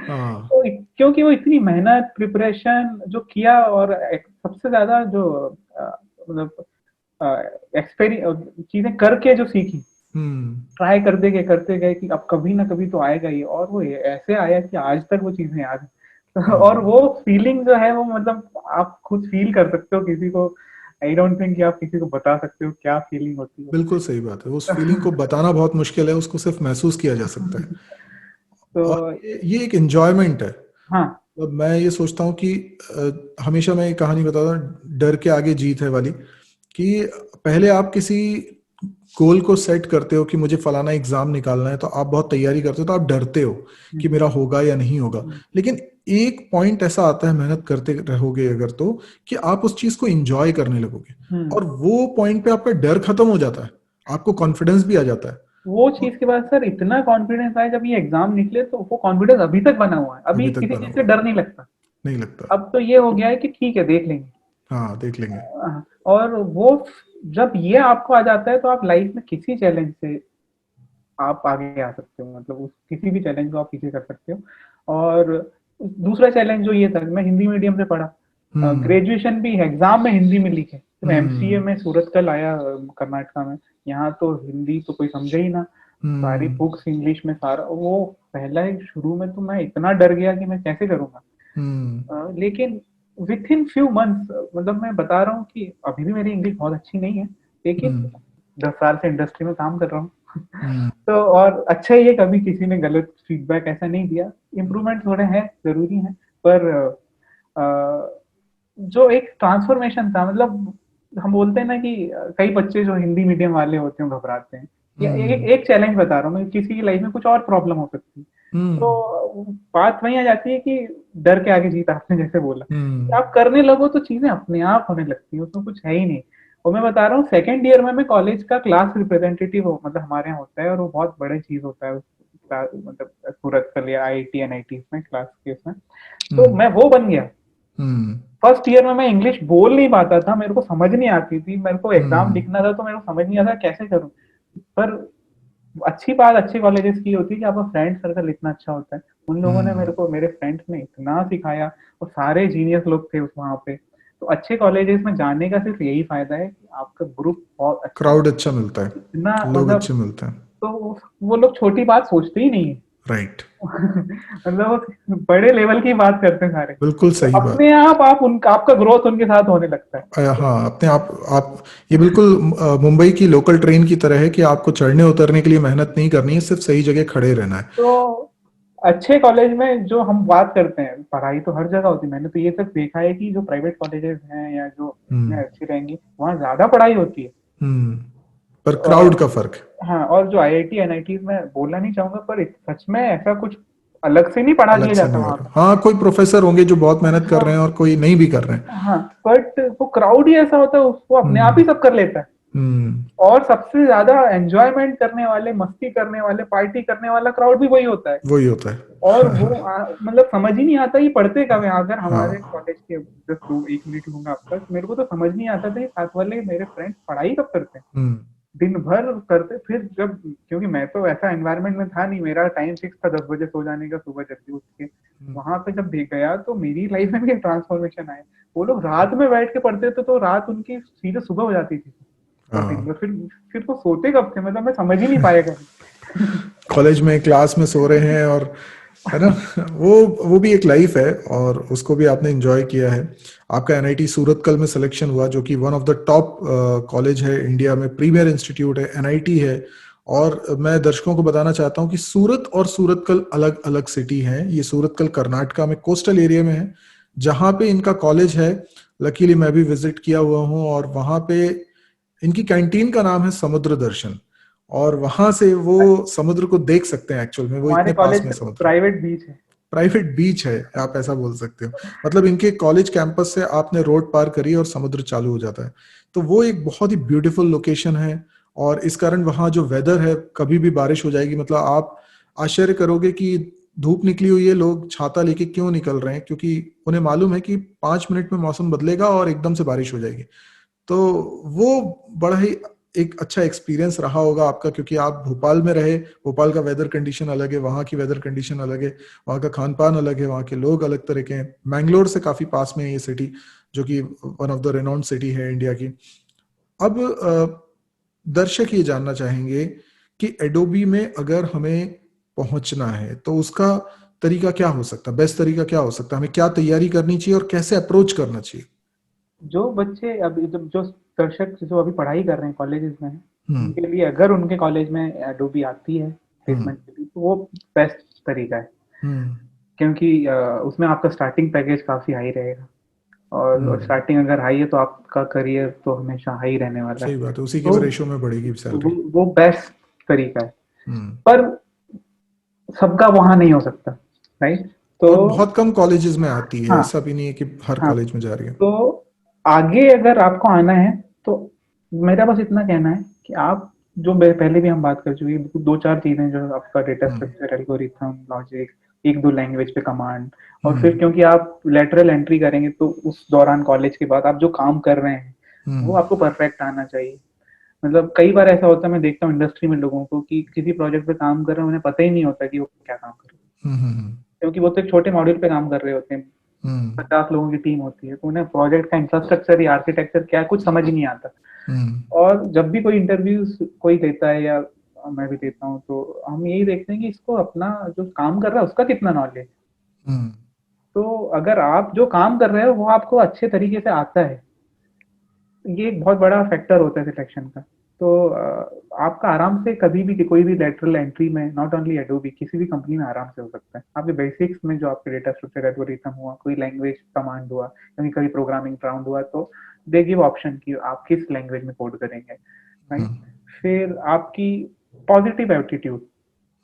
हाँ। तो क्योंकि वो इतनी मेहनत प्रिपरेशन जो किया, और सबसे ज्यादा जो मतलब एक्सपेरि चीजें करके जो सीखी, हम्म। ट्राई करते गए कि अब कभी ना कभी तो आएगा ही, और वो ऐसे आया कि आज तक वो चीजें याद है। और हाँ। वो फीलिंग जो है वो, मतलब आप खुद फील कर सकते हो किसी को आई डोंट थिंक कि आप किसी को बता सकते हो क्या फीलिंग होती है। बिल्कुल सही बात है, उस फीलिंग को बताना बहुत मुश्किल है, उसको सिर्फ महसूस किया जा सकता है। और तो ये एक एंजॉयमेंट है। हाँ। अब मैं ये सोचता हूँ कि हमेशा मैं एक कहानी बताता हूँ, डर के आगे जीत है वाली, कि पहले आप किसी गोल को सेट करते हो कि मुझे फलाना एग्जाम निकालना है, तो आप बहुत तैयारी करते हो, तो आप डरते हो कि मेरा होगा या नहीं होगा। लेकिन एक पॉइंट ऐसा आता है मेहनत करते रहोगे अगर, तो कि आप उस चीज को एंजॉय करने लगोगे, और वो पॉइंट पे आपका डर खत्म हो जाता है, आपको कॉन्फिडेंस भी आ जाता है। वो चीज के बाद सर इतना कॉन्फिडेंस आया जब ये एग्जाम निकले, तो वो कॉन्फिडेंस अभी तक बना हुआ है, अभी अभी तक किसी बना चीज से हुआ, डर नहीं लगता। नहीं लगता। अब तो ये हो गया है कि ठीक है देख लेंगे। हाँ, देख लेंगे। और वो जब ये आपको आ जाता है तो आप लाइफ में किसी चैलेंज से आप आगे आ सकते हो, मतलब उस किसी भी चैलेंज को आप पीछे कर सकते हो। और दूसरा चैलेंज जो ये था, मैं हिंदी मीडियम से पढ़ा, हम्म। ग्रेजुएशन भी एग्जाम में हिंदी में लिखे, तो एमसीए हम्म। में सूरत कल आया कर्नाटका में, यहाँ तो हिंदी तो कोई समझे ही ना, सारी हम्म। बुक्स इंग्लिश में, सारा वो पहला ही शुरू में तो मैं इतना डर गया कि मैं कैसे करूंगा। हम्म। लेकिन विथ इन फ्यू मंथ्स, मतलब मैं बता रहा हूँ कि अभी भी मेरी इंग्लिश बहुत अच्छी नहीं है, लेकिन हम्म। 10 साल से इंडस्ट्री में काम कर रहा हूँ। हम्म। तो और अच्छा ही है, कभी किसी ने गलत फीडबैक ऐसा नहीं दिया। इम्प्रूवमेंट थोड़े हैं, जरूरी है, पर जो एक ट्रांसफॉर्मेशन था, मतलब हम बोलते हैं ना कि कई बच्चे जो हिंदी मीडियम वाले होते हैं घबराते हैं, या हम्म। एक चैलेंज बता रहा हूँ मैं, किसी की लाइफ में कुछ और प्रॉब्लम हो सकती है, हम्म। तो बात वही आ जाती है कि डर के आगे जीत, आपने जैसे बोला कि हम्म। आप करने लगो तो चीजें अपने आप होने लगती है, उसमें कुछ है ही नहीं। और मैं बता रहा हूँ, सेकेंड ईयर में मैं कॉलेज का क्लास रिप्रेजेंटेटिव हो, मतलब हमारे यहाँ होता है, और वो बहुत बड़े चीज होता है मतलब सूरत कल या IIT NIT में क्लास के उसमें, तो हम्म। मैं वो बन गया। हम्म। फर्स्ट ईयर में मैं इंग्लिश बोल नहीं पाता था, मेरे को समझ नहीं आती थी, मेरे को एग्जाम हम्म। लिखना था तो मेरे को समझ नहीं आता कैसे करूं। पर अच्छी बात अच्छे कॉलेजेस की होती है कि आपका फ्रेंड सर्कल इतना अच्छा होता है, उन लोगों ने हम्म। मेरे को, मेरे फ्रेंड्स ने इतना सिखाया, और सारे जीनियस लोग थे उस वहां पे। तो अच्छे कॉलेजेस में जाने का सिर्फ यही फायदा है कि आपका ग्रुप बहुत अच्छा हो, क्राउड अच्छा मिलता इतना है, लोग मतलब, अच्छे मिलते हैं। तो वो लोग छोटी बात सोचते ही नहीं है। राइट। मतलब वो बड़े लेवल की बात करते हैं सारे, बिल्कुल तो सही बात। अपने आप उनका, आपका ग्रोथ उनके साथ होने लगता है। हाँ, अपने आप ये बिल्कुल मुंबई की लोकल ट्रेन की तरह है कि आपको चढ़ने उतरने के लिए मेहनत नहीं करनी है, सिर्फ सही जगह खड़े रहना है। तो अच्छे कॉलेज में जो हम बात करते हैं, पढ़ाई तो हर जगह होती है, मैंने तो ये तक देखा है कि जो प्राइवेट कॉलेजेस हैं या जो इसमें हम्म। अच्छी रहेंगी, वहाँ ज्यादा पढ़ाई होती है। हम्म। पर क्राउड और का फर्क है। हाँ, और जो IIT NIT में बोलना नहीं चाहूंगा, पर सच में ऐसा कुछ अलग से नहीं पढ़ा अलग दिया से जाता नहीं वहां होगा, पे। हाँ, कोई प्रोफेसर होंगे जो बहुत मेहनत कर रहे हैं हाँ। और कोई नहीं भी कर रहे हैं। हाँ, बट वो क्राउड ही ऐसा होता है, उसको अपने आप हम्म। ही सब कर लेता है। हम्म। और सबसे ज्यादा एंजॉयमेंट करने वाले, मस्ती करने वाले, पार्टी करने वाला क्राउड भी वही होता है। वही होता और वो है। मतलब समझ ही नहीं आता ये पढ़ते कब है। अगर हमारे हाँ। कॉलेज के, जस्ट 2 1 मिनट लूंगा आपका, मेरे को तो समझ नहीं आता था ये साथ वाले मेरे फ्रेंड्स पढ़ाई कब करते हैं, हम्म। दिन भर करते। फिर जब, क्योंकि मैं तो ऐसा एनवायरनमेंट में था नहीं, मेरा टाइम फिक्स था 10 बजे सो जाने का, सुबह जल्दी उठ के हम्म। वहां पे जब देख गया, तो मेरी लाइफ में भी ट्रांसफॉर्मेशन आया। वो लोग रात में बैठ के पढ़ते थे, तो रात उनकी सीधे सुबह हो जाती थी, और दिन हाँ। भर फिर तो सोते कब थे, मतलब मैं समझ ही नहीं पाया कभी। कॉलेज में क्लास में सो रहे हैं, और है ना, वो वो भी एक लाइफ है, और उसको भी आपने एंजॉय किया है। आपका एनआईटी सूरतकल में सिलेक्शन हुआ, जो कि one of the top college है इंडिया में, प्रीमियर इंस्टीट्यूट है, एनआईटी है। और मैं दर्शकों को बताना चाहता हूँ कि सूरत और सूरतकल अलग अलग सिटी हैं। ये सूरतकल कर्नाटका में कोस्टल एरिया में है, जहाँ पे इनका कॉलेज है। लकीली मैं भी विजिट किया हुआ हूँ, और वहाँ पे इनकी कैंटीन का नाम है समुद्र दर्शन, और वहां से वो समुद्र को देख सकते हैं। एक्चुअल में वो हमारे इतने पास कॉलेज में का तो समुद्र, प्राइवेट बीच है। प्राइवेट बीच है, आप ऐसा बोल सकते हो। मतलब इनके कॉलेज कैंपस से आपने रोड पार करी और समुद्र चालू हो जाता है। तो वो एक बहुत ही ब्यूटीफुल लोकेशन है, और इस कारण वहाँ जो वेदर है, कभी भी बारिश हो जाएगी, मतलब आप आश्चर्य करोगे कि धूप निकली हुई है, लोग छाता लेके क्यों निकल रहे हैं, क्योंकि उन्हें मालूम है कि 5 मिनट में मौसम बदलेगा और एकदम से बारिश हो जाएगी। तो वो बड़ा ही एक अच्छा एक्सपीरियंस रहा होगा आपका, क्योंकि आप भोपाल में रहे। भोपाल का वेदर कंडीशन अलग है, वहाँ की वेदर कंडीशन अलग है, वहाँ का खान पान अलग है, वहाँ के लोग अलग तरह के हैं। मैंगलोर से काफी पास में है ये सिटी, जो कि वन ऑफ द रेनॉन्ड सिटी है इंडिया की। अब दर्शक ये जानना चाहेंगे कि एडोबी में अगर हमें पहुंचना है, तो उसका तरीका क्या हो सकता है, बेस्ट तरीका क्या हो सकता है, हमें क्या तैयारी करनी चाहिए और कैसे अप्रोच करना चाहिए? जो बच्चे अभी जो दर्शक जो अभी पढ़ाई कर रहे हैं कॉलेजेस में, हम्म उनके लिए अगर उनके कॉलेज में एडोबी आती है हम्म प्लेसमेंट के लिए, तो वो बेस्ट तरीका है, हम्म क्योंकि उसमें आपका स्टार्टिंग पैकेज काफी हाई रहेगा, और हम्म स्टार्टिंग अगर हाई है तो आपका करियर तो हमेशा हाई रहने वाला है। सही बात है, उसी तो के रेशो में बढ़ेगी वो सैलरी। वो बेस्ट तरीका है, हम्म पर सबका वहां नहीं हो सकता, राइट? तो और बहुत कम कॉलेजेस में आती है, हाँ, ऐसा भी नहीं है कि हर हाँ, कॉलेज में जा रही है। तो आगे अगर आपको आना है तो मेरा बस इतना कहना है कि आप जो पहले भी हम बात कर चुके हैं, दो चार चीजें जो आपका डेटा हम्म स्ट्रक्चर, एल्गोरिथम, लॉजिक, एक दो लैंग्वेज पे कमांड, और फिर हम्म क्योंकि आप लेटरल एंट्री करेंगे तो उस दौरान कॉलेज के बाद आप जो काम कर रहे हैं वो हम्म आपको परफेक्ट आना चाहिए। मतलब कई बार ऐसा होता है, मैं देखता हूँ इंडस्ट्री में लोगों को कि किसी प्रोजेक्ट पे काम कर रहे हैं, उन्हें पता ही नहीं होता कि वो क्या काम कर रहे हैं, हम्म क्योंकि वो तो एक छोटे मॉड्यूल पे काम कर रहे होते हैं, हम्म 50 लोगों की टीम होती है, तो उन्हें प्रोजेक्ट का इंफ्रास्ट्रक्चर या आर्किटेक्चर क्या है कुछ समझ ही नहीं आता। हम्म और जब भी कोई इंटरव्यू कोई लेता है या मैं भी देता हूँ, तो हम यही देखते हैं कि इसको अपना जो काम कर रहा है उसका कितना नॉलेज। हम्म तो अगर आप जो काम कर रहे हो वो आपको अच्छे तरीके से आता है, ये एक बहुत बड़ा फैक्टर होता है सिलेक्शन का। तो आपका आराम से कभी भी कोई भी लेटरल एंट्री में, नॉट ओनली एडोबी, किसी भी कंपनी में आराम से हो सकता है। आपके बेसिक्स में जो आपके डेटा स्ट्रक्चर, एल्गोरिथम हुआ, कोई लैंग्वेज कमांड हुआ, यानी कभी प्रोग्रामिंग राउंड हुआ, तो दे गिव ऑप्शन कि आप किस लैंग्वेज में कोड करेंगे, राइट? हम्म फिर आपकी पॉजिटिव एटीट्यूड,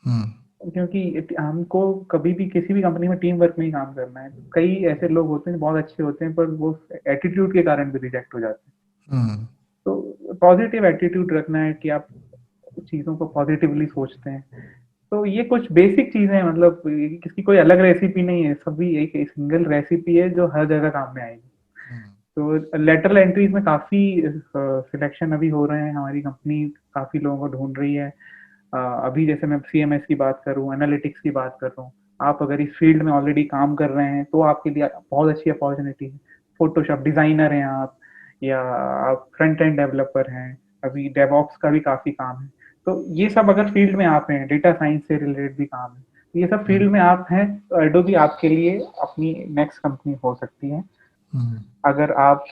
हम्म क्योंकि हमको कभी भी किसी भी कंपनी में टीम वर्क में ही काम करना है। कई ऐसे लोग होते हैं बहुत अच्छे होते हैं, पर वो एटीट्यूड के कारण भी रिजेक्ट हो जाते हैं। हम्म तो पॉजिटिव एटीट्यूड रखना है कि आप चीजों को पॉजिटिवली सोचते हैं। तो ये कुछ बेसिक चीजें हैं, मतलब किसी कोई अलग रेसिपी नहीं है, सभी एक सिंगल रेसिपी है जो हर जगह काम में आएगी। हम्म तो लेटरल एंट्रीज में काफी सिलेक्शन अभी हो रहे हैं, हमारी कंपनी काफी लोगों को ढूंढ रही है। अभी जैसे मैं सीएमएस की बात करूँ, एनालिटिक्स की बात कर रहा हूँ, आप अगर इस फील्ड में ऑलरेडी काम कर रहे हैं तो आपके लिए बहुत अच्छी अपॉर्चुनिटी है। फोटोशॉप डिजाइनर हैं आप, या आप फ्रंट एंड डेवलपर हैं, अभी डेवऑप्स का भी काफी काम है। तो ये सब अगर फील्ड में आप हैं, डेटा साइंस से रिलेटेड भी काम है, तो ये सब हम्म फील्ड में आप हैं, तो एडोबी आपके लिए अपनी नेक्स्ट कंपनी हो सकती है। हम्म अगर आप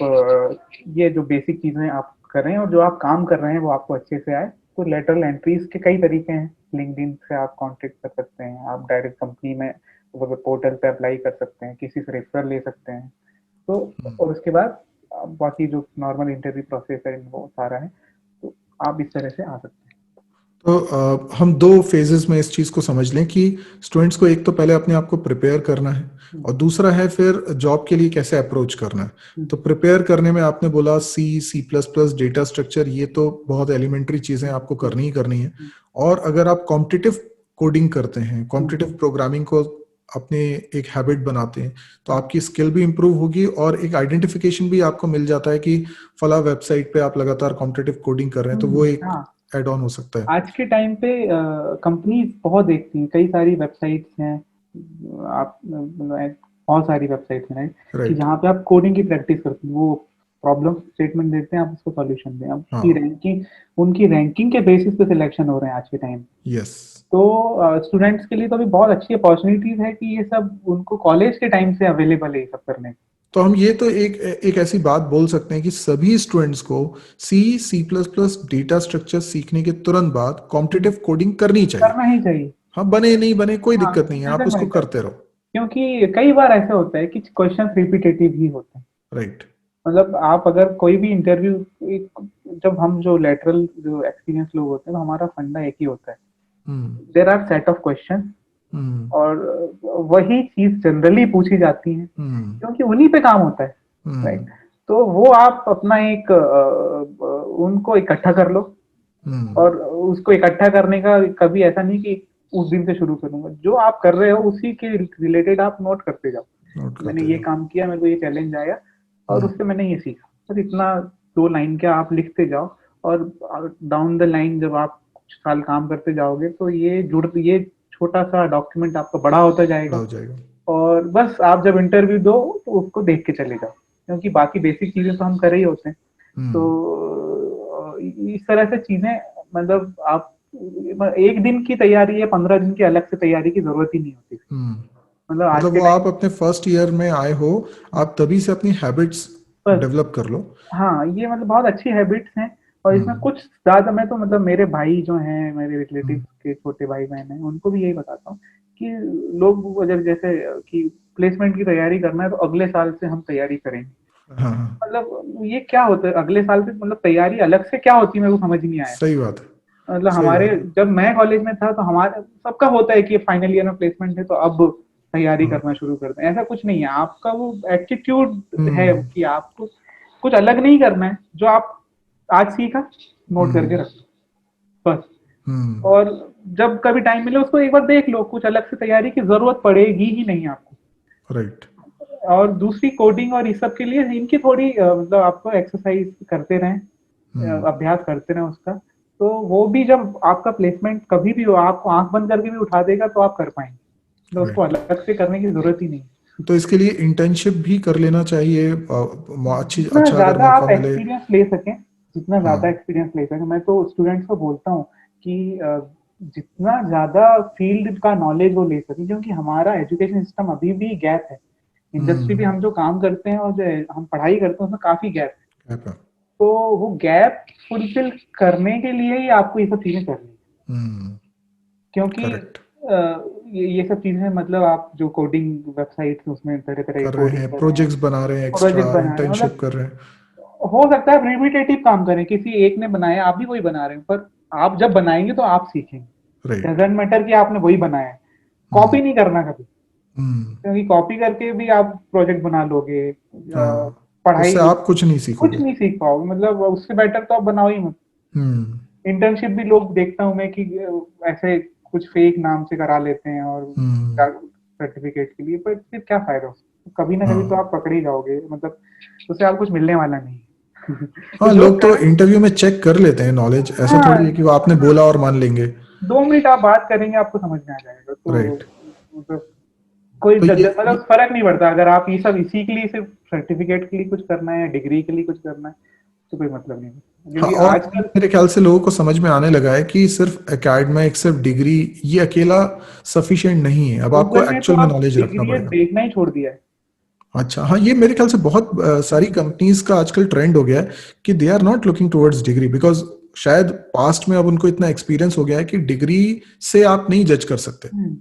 ये जो बेसिक चीजें आप कर रहे हैं और जो आप काम कर रहे हैं वो आपको अच्छे से आए, तो लेटरल एंट्रीज के कई तरीके हैं। लिंक्डइन से आप कांटेक्ट कर सकते हैं, आप डायरेक्ट कंपनी में पोर्टल पे अप्लाई कर सकते हैं, किसी से रेफरल ले सकते हैं। तो हम्म। और उसके बाद बाकी जो नॉर्मल इंटरव्यू प्रोसेस है वो सारा है, तो आप इस तरह से आ सकते हैं। तो हम दो फेजेस में इस चीज को समझ लें कि स्टूडेंट्स को एक तो पहले अपने आप को प्रिपेयर करना है, हम्म, और दूसरा है फिर जॉब के लिए कैसे अप्रोच करना है। हम्म, तो प्रिपेयर करने में आपने बोला C plus plus data structure, ये तो बहुत एलिमेंट्री चीजें आपको हम्म, करनी ही करनी है। हम्म, और अगर आप कॉम्पिटिटिव कोडिंग करते हैं, हम्म, कॉम्पिटिटिव प्रोग्रामिंग को अपने एक हैबिट बनाते हैं, तो हम्म, आपकी स्किल भी इंप्रूव होगी और एक आइडेंटिफिकेशन भी आपको मिल जाता है कि फला वेबसाइट पे आप लगातार कॉम्पिटिटिव कोडिंग कर रहे हैं, तो वो एक हाँ, एड ऑन हो सकता है। आज के टाइम पे कंपनी बहुत देखती हैं, कई सारी वेबसाइट्स हैं, आप मतलब बहुत सारी वेबसाइट्स हैं, राइट? कि राइट। जहाँ पे आप कोडिंग की प्रैक्टिस करते हैं, वो प्रॉब्लम स्टेटमेंट देते हैं, आप उसको सॉल्यूशन दें, अब उसकी हाँ। रैंकिंग, उनकी रैंकिंग के बेसिस पे सिलेक्शन हो रहे हैं आज के टाइम। यस। तो स्टूडेंट्स के लिए तो अभी बहुत अच्छी अपॉर्चुनिटीज है कि ये सब उनको कॉलेज के टाइम से अवेलेबल है ये सब करने की। तो हम ये तो एक एक ऐसी बात बोल सकते हैं कि सभी स्टूडेंट्स को C plus plus data structure सीखने के तुरंत बाद कॉम्पिटिटिव कोडिंग करनी चाहिए। करना ही चाहिए। हाँ, बने नहीं बने कोई हाँ, दिक्कत नहीं है, आप डजेंट उसको मैटर, करते रहो। क्योंकि कई बार ऐसा होता है कि क्वेश्चन रिपीटेटिव ही होते हैं। राइट। मतलब आप अगर कोई भी इंटरव्यू, जब हम जो लेटरल जो एक्सपीरियंस लोग होते हैं तो हमारा फंडा एक ही होता है, hmm there are set of question, hmm और वही चीज जनरली पूछी जाती है हम्म क्योंकि उन्हीं पे काम होता है, हम्म राइट? तो वो आप अपना एक उनको इकट्ठा कर लो, हम्म और उसको इकट्ठा करने का कभी ऐसा नहीं कि उस दिन से शुरू करूंगा, जो आप कर रहे हो उसी के रिलेटेड आप नोट करते जाओ। नोट मैंने करते ये जाओ। काम किया, मेरे को ये चैलेंज आया, और हम्म उससे मैंने ये सीखा, बस इतना, 2 लाइन क्या आप लिखते जाओ, और डाउन द लाइन जब आप कुछ साल काम करते जाओगे तो ये छोटा सा डॉक्यूमेंट आपका बड़ा होता बड़ा जाएगा। हो जाएगा। और बस आप जब इंटरव्यू दो तो उसको देख के चले जाओ, क्योंकि बाकी बेसिक चीजें तो हम कर ही होते हैं। तो हम्म इस तरह से चीजें, मतलब आप एक दिन की तैयारी या 15 दिन की अलग से तैयारी की जरूरत ही नहीं होती। हम्म मतलब आज मतलब के वो टाइम आप अपने फर्स्ट ईयर में आए हो, आप तभी से अपनी हैबिट्स बस डेवलप कर लो। हाँ, ये मतलब बहुत अच्छी हैबिट्स हैं। और इसमें हम्म। कुछ ज़्यादा मैं तो मतलब मेरे भाई जो हैं, मेरे हम्म। रिलेटिव्स के छोटे भाई-बहन हैं, उनको भी यही बताता हूँ कि लोग अगर जैसे कि प्लेसमेंट की तैयारी करना है तो अगले साल से हम तैयारी करेंगे। हाँ हाँ, मतलब ये क्या होता है अगले साल से, मतलब तैयारी अलग से क्या होती है मेरे को समझ नहीं आया। सही बात है। मतलब सही हमारे, बात है। जब मैं कॉलेज में था तो हमारा सबका होता है कि फाइनल ईयर में प्लेसमेंट है तो अब तैयारी हाँ। करना शुरू करते हैं। ऐसा कुछ नहीं है, आपका वो एटीट्यूड है हम्म। कि आपको कुछ अलग नहीं करना है। जो आप आज सीखा नोट करके हम्म। रखो बस। हम्म। और जब कभी टाइम मिले उसको एक बार देख लो, कुछ अलग से तैयारी की जरूरत पड़ेगी ही नहीं आपको। राइट। और दूसरी कोडिंग और इस सब के लिए इनकी थोड़ी मतलब आपको एक्सरसाइज करते रहें, हम्म। अभ्यास करते रहें उसका। तो वो भी जब आपका प्लेसमेंट कभी भी हो, आपको आंख बंद करके भी उठा देगा तो आप कर पाएंगे। तो उसको राइट। अलग से करने की जरूरत ही नहीं। तो इसके लिए इंटर्नशिप भी कर लेना चाहिए, जितना अच्छा अगर ज्यादा मौका आप मिले। एक्सपीरियंस ले सकें, जितना ज्यादा हाँ। एक्सपीरियंस ले सकें, मैं तो स्टूडेंट्स को बोलता हूँ कि जितना ज्यादा फील्ड का नॉलेज वो ले सकें, क्योंकि हमारा एजुकेशन सिस्टम अभी भी गैप है। इंडस्ट्री भी हम्म। हम जो काम करते हैं और जो हम पढ़ाई करते हैं उसमें काफी गैप है। क्या? तो वो गैप फुलफिल करने के लिए ही आपको ये सब चीजें करनी है। हम्म। क्योंकि करेक्ट। ये सब चीजें, मतलब आप जो कोडिंग वेबसाइट्स उसमें तरह तरह की कर रहे कोडिंग हैं, कर रहे हैं, प्रोजेक्ट्स बना रहे हैं, प्रोजेक्ट एक्स्ट्रा बना रहे हैं, इंटर्नशिप मतलब कर रहे हैं। हो सकता है आप रिपीटेटिव काम करें, किसी एक ने बनाया आप भी वही बना रहे हैं, पर आप जब बनाएंगे तो आप सीखेंगे। राइट। डजेंट मैटर कि आपने वही बनाया है, हम्म। कॉपी नहीं करना कभी। हम्म। क्योंकि कॉपी करके भी आप प्रोजेक्ट बना लोगे, हाँ, पढ़ाई उससे आप कुछ नहीं कुछ सीखोगे। नहीं सीख पाओगे। मतलब उससे बेटर तो आप बनाओ ही मत। हम्म। इंटर्नशिप भी लोग देखता हूँ मैं कि ऐसे कुछ फेक नाम से करा लेते हैं और हम्म। सर्टिफिकेट के लिए, पर फिर क्या फायदा उसका? कभी ना कभी तो हाँ। आप पकड़े ही जाओगे, मतलब उससे आपको कुछ मिलने वाला नहीं है। तो हाँ, जो लोग तो कर, इंटरव्यू में चेक कर लेते हैं नॉलेज, ऐसा थोड़ी है हाँ, कि वो आपने बोला और मान लेंगे। 2 मिनट आप बात करेंगे आपको समझ में आ जाएगा। तो राइट। मतलब कोई तो मतलब फर्क नहीं पड़ता अगर आप ये सब इसी के लिए, सिर्फ सर्टिफिकेट के लिए कुछ करना है या डिग्री के लिए कुछ करना है, तो कोई मतलब नहीं है। हाँ, क्योंकि और आजकल मेरे ख्याल से लोगों को समझ में आने लगा है कि सिर्फ एकेडमिक, सिर्फ डिग्री, ये अकेला सफिशिएंट नहीं है, अब आपको गूगल ने तो एक्चुअल में अब नॉलेज रखना डिग्री पड़ेगा। देखना ही छोड़ दिया है। अच्छा, हाँ, ये मेरे ख्याल से बहुत सारी कंपनीज का आजकल ट्रेंड हो गया है कि they are not looking towards degree, because शायद पास्ट में अब उनको इतना एक्सपीरियंस हो गया है कि डिग्री से आप नहीं जज कर सकते। हम्म,